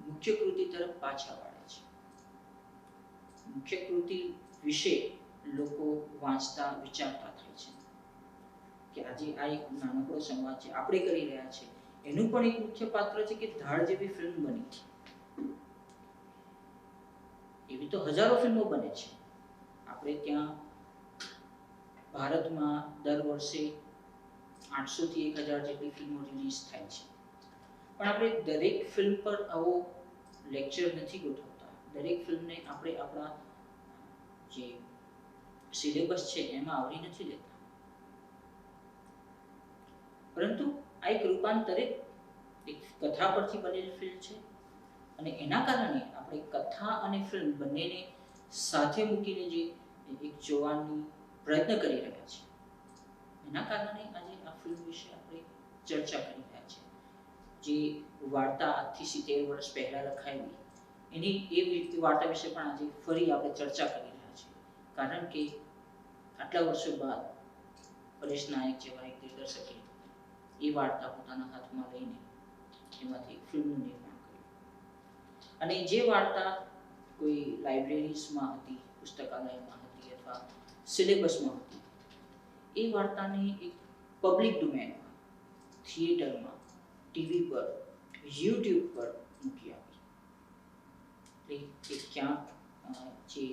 મુખ્ય કૃતિ તરફ પાછા વાળે છે. મુખ્ય કૃતિ વિશે લોકો વાંચતા વિચારતા થાય છે કે આજે આ એક નાનકડો સંવાદ છે આપણે કરી રહ્યા છે, એનું પણ એક મુખ્ય પાત્ર છે કે ધાડ જેવી ફિલ્મ બની છે. એવી તો હજારો ફિલ્મો બને છે. આપણે ત્યાં ભારતમાં દર વર્ષે 800 થી 1000 જેટલી ફિલ્મો રિલીઝ થાય છે. પણ આપણે દરેક ફિલ્મ પર આવો લેક્ચર નથી ગોઠવતા. દરેક ફિલ્મને આપણે આપણા જે સિલેબસ છે એમાં આવરી નથી લેતા. પરંતુ આ એક રૂપાંતરિત એક કથા પરથી બનેલી ફિલ્મ છે અને એના કારણે આપણે કથા અને ફિલ્મ બંનેને સાથે મૂકીને જે એક જોવાની પ્રયત્ન કરી રહ્યા છે, એના કારણે આજે આ ફિલ્મ વિશે આપણે ચર્ચા કરી રહ્યા છે. જે વાર્તા આજથી 70 વર્ષ પહેલા લખાયેલી, એની એ વાર્તા વિશે પણ આજે ફરી આપણે ચર્ચા કરી રહ્યા છીએ. કારણ કે આટલા વર્ષો બાદ પરેશ નાયક જેવા એક દિગ્દર્શકે એ વાર્તા પોતાના હાથમાં લઈને એમાંથી ફિલ્મનું નિર્માણ કર્યું. અને જે વાર્તા કોઈ લાઇબ્રેરીઝમાં હતી, પુસ્તકાલયમાં હતી અથવા સિલેબસમાં હતી, એ વાર્તાને એક પબ્લિક ડોમેનમાં, થિયેટરમાં, ટીવી પર, યુટ્યુબ પર મૂકી આપી. એટલે ક્યાંક જે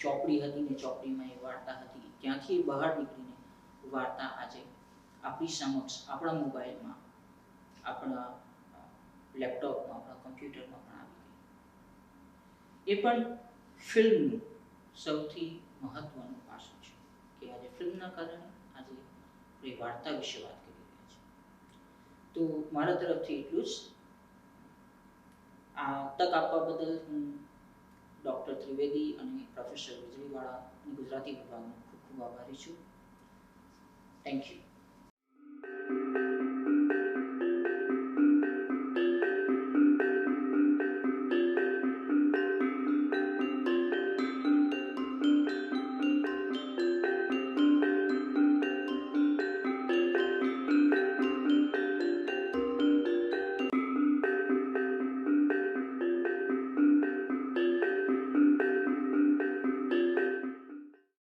ચોપડી હતી ને ચોપડીમાં એ વાર્તા હતી, ત્યાંથી બહાર નીકળીને વાર્તા આજે આપણી સમક્ષ, આપણા મોબાઈલમાં, આપણા લેપટોપમાં, આપણા કમ્પ્યુટરમાં પણ આવી ગઈ. એ પણ ફિલ્મનું સૌથી મહત્વનું પાસું છે કે આજે ફિલ્મના કારણે આજે આપણે વાર્તા વિશે વાત કરી રહ્યા છીએ. તો મારા તરફથી એટલું જ. આ તક આપવા બદલ હું ડૉક્ટર ત્રિવેદી અને પ્રોફેસર વીજળીવાળા ગુજરાતી વિભાગનો ખૂબ ખૂબ આભારી છું. Thank you.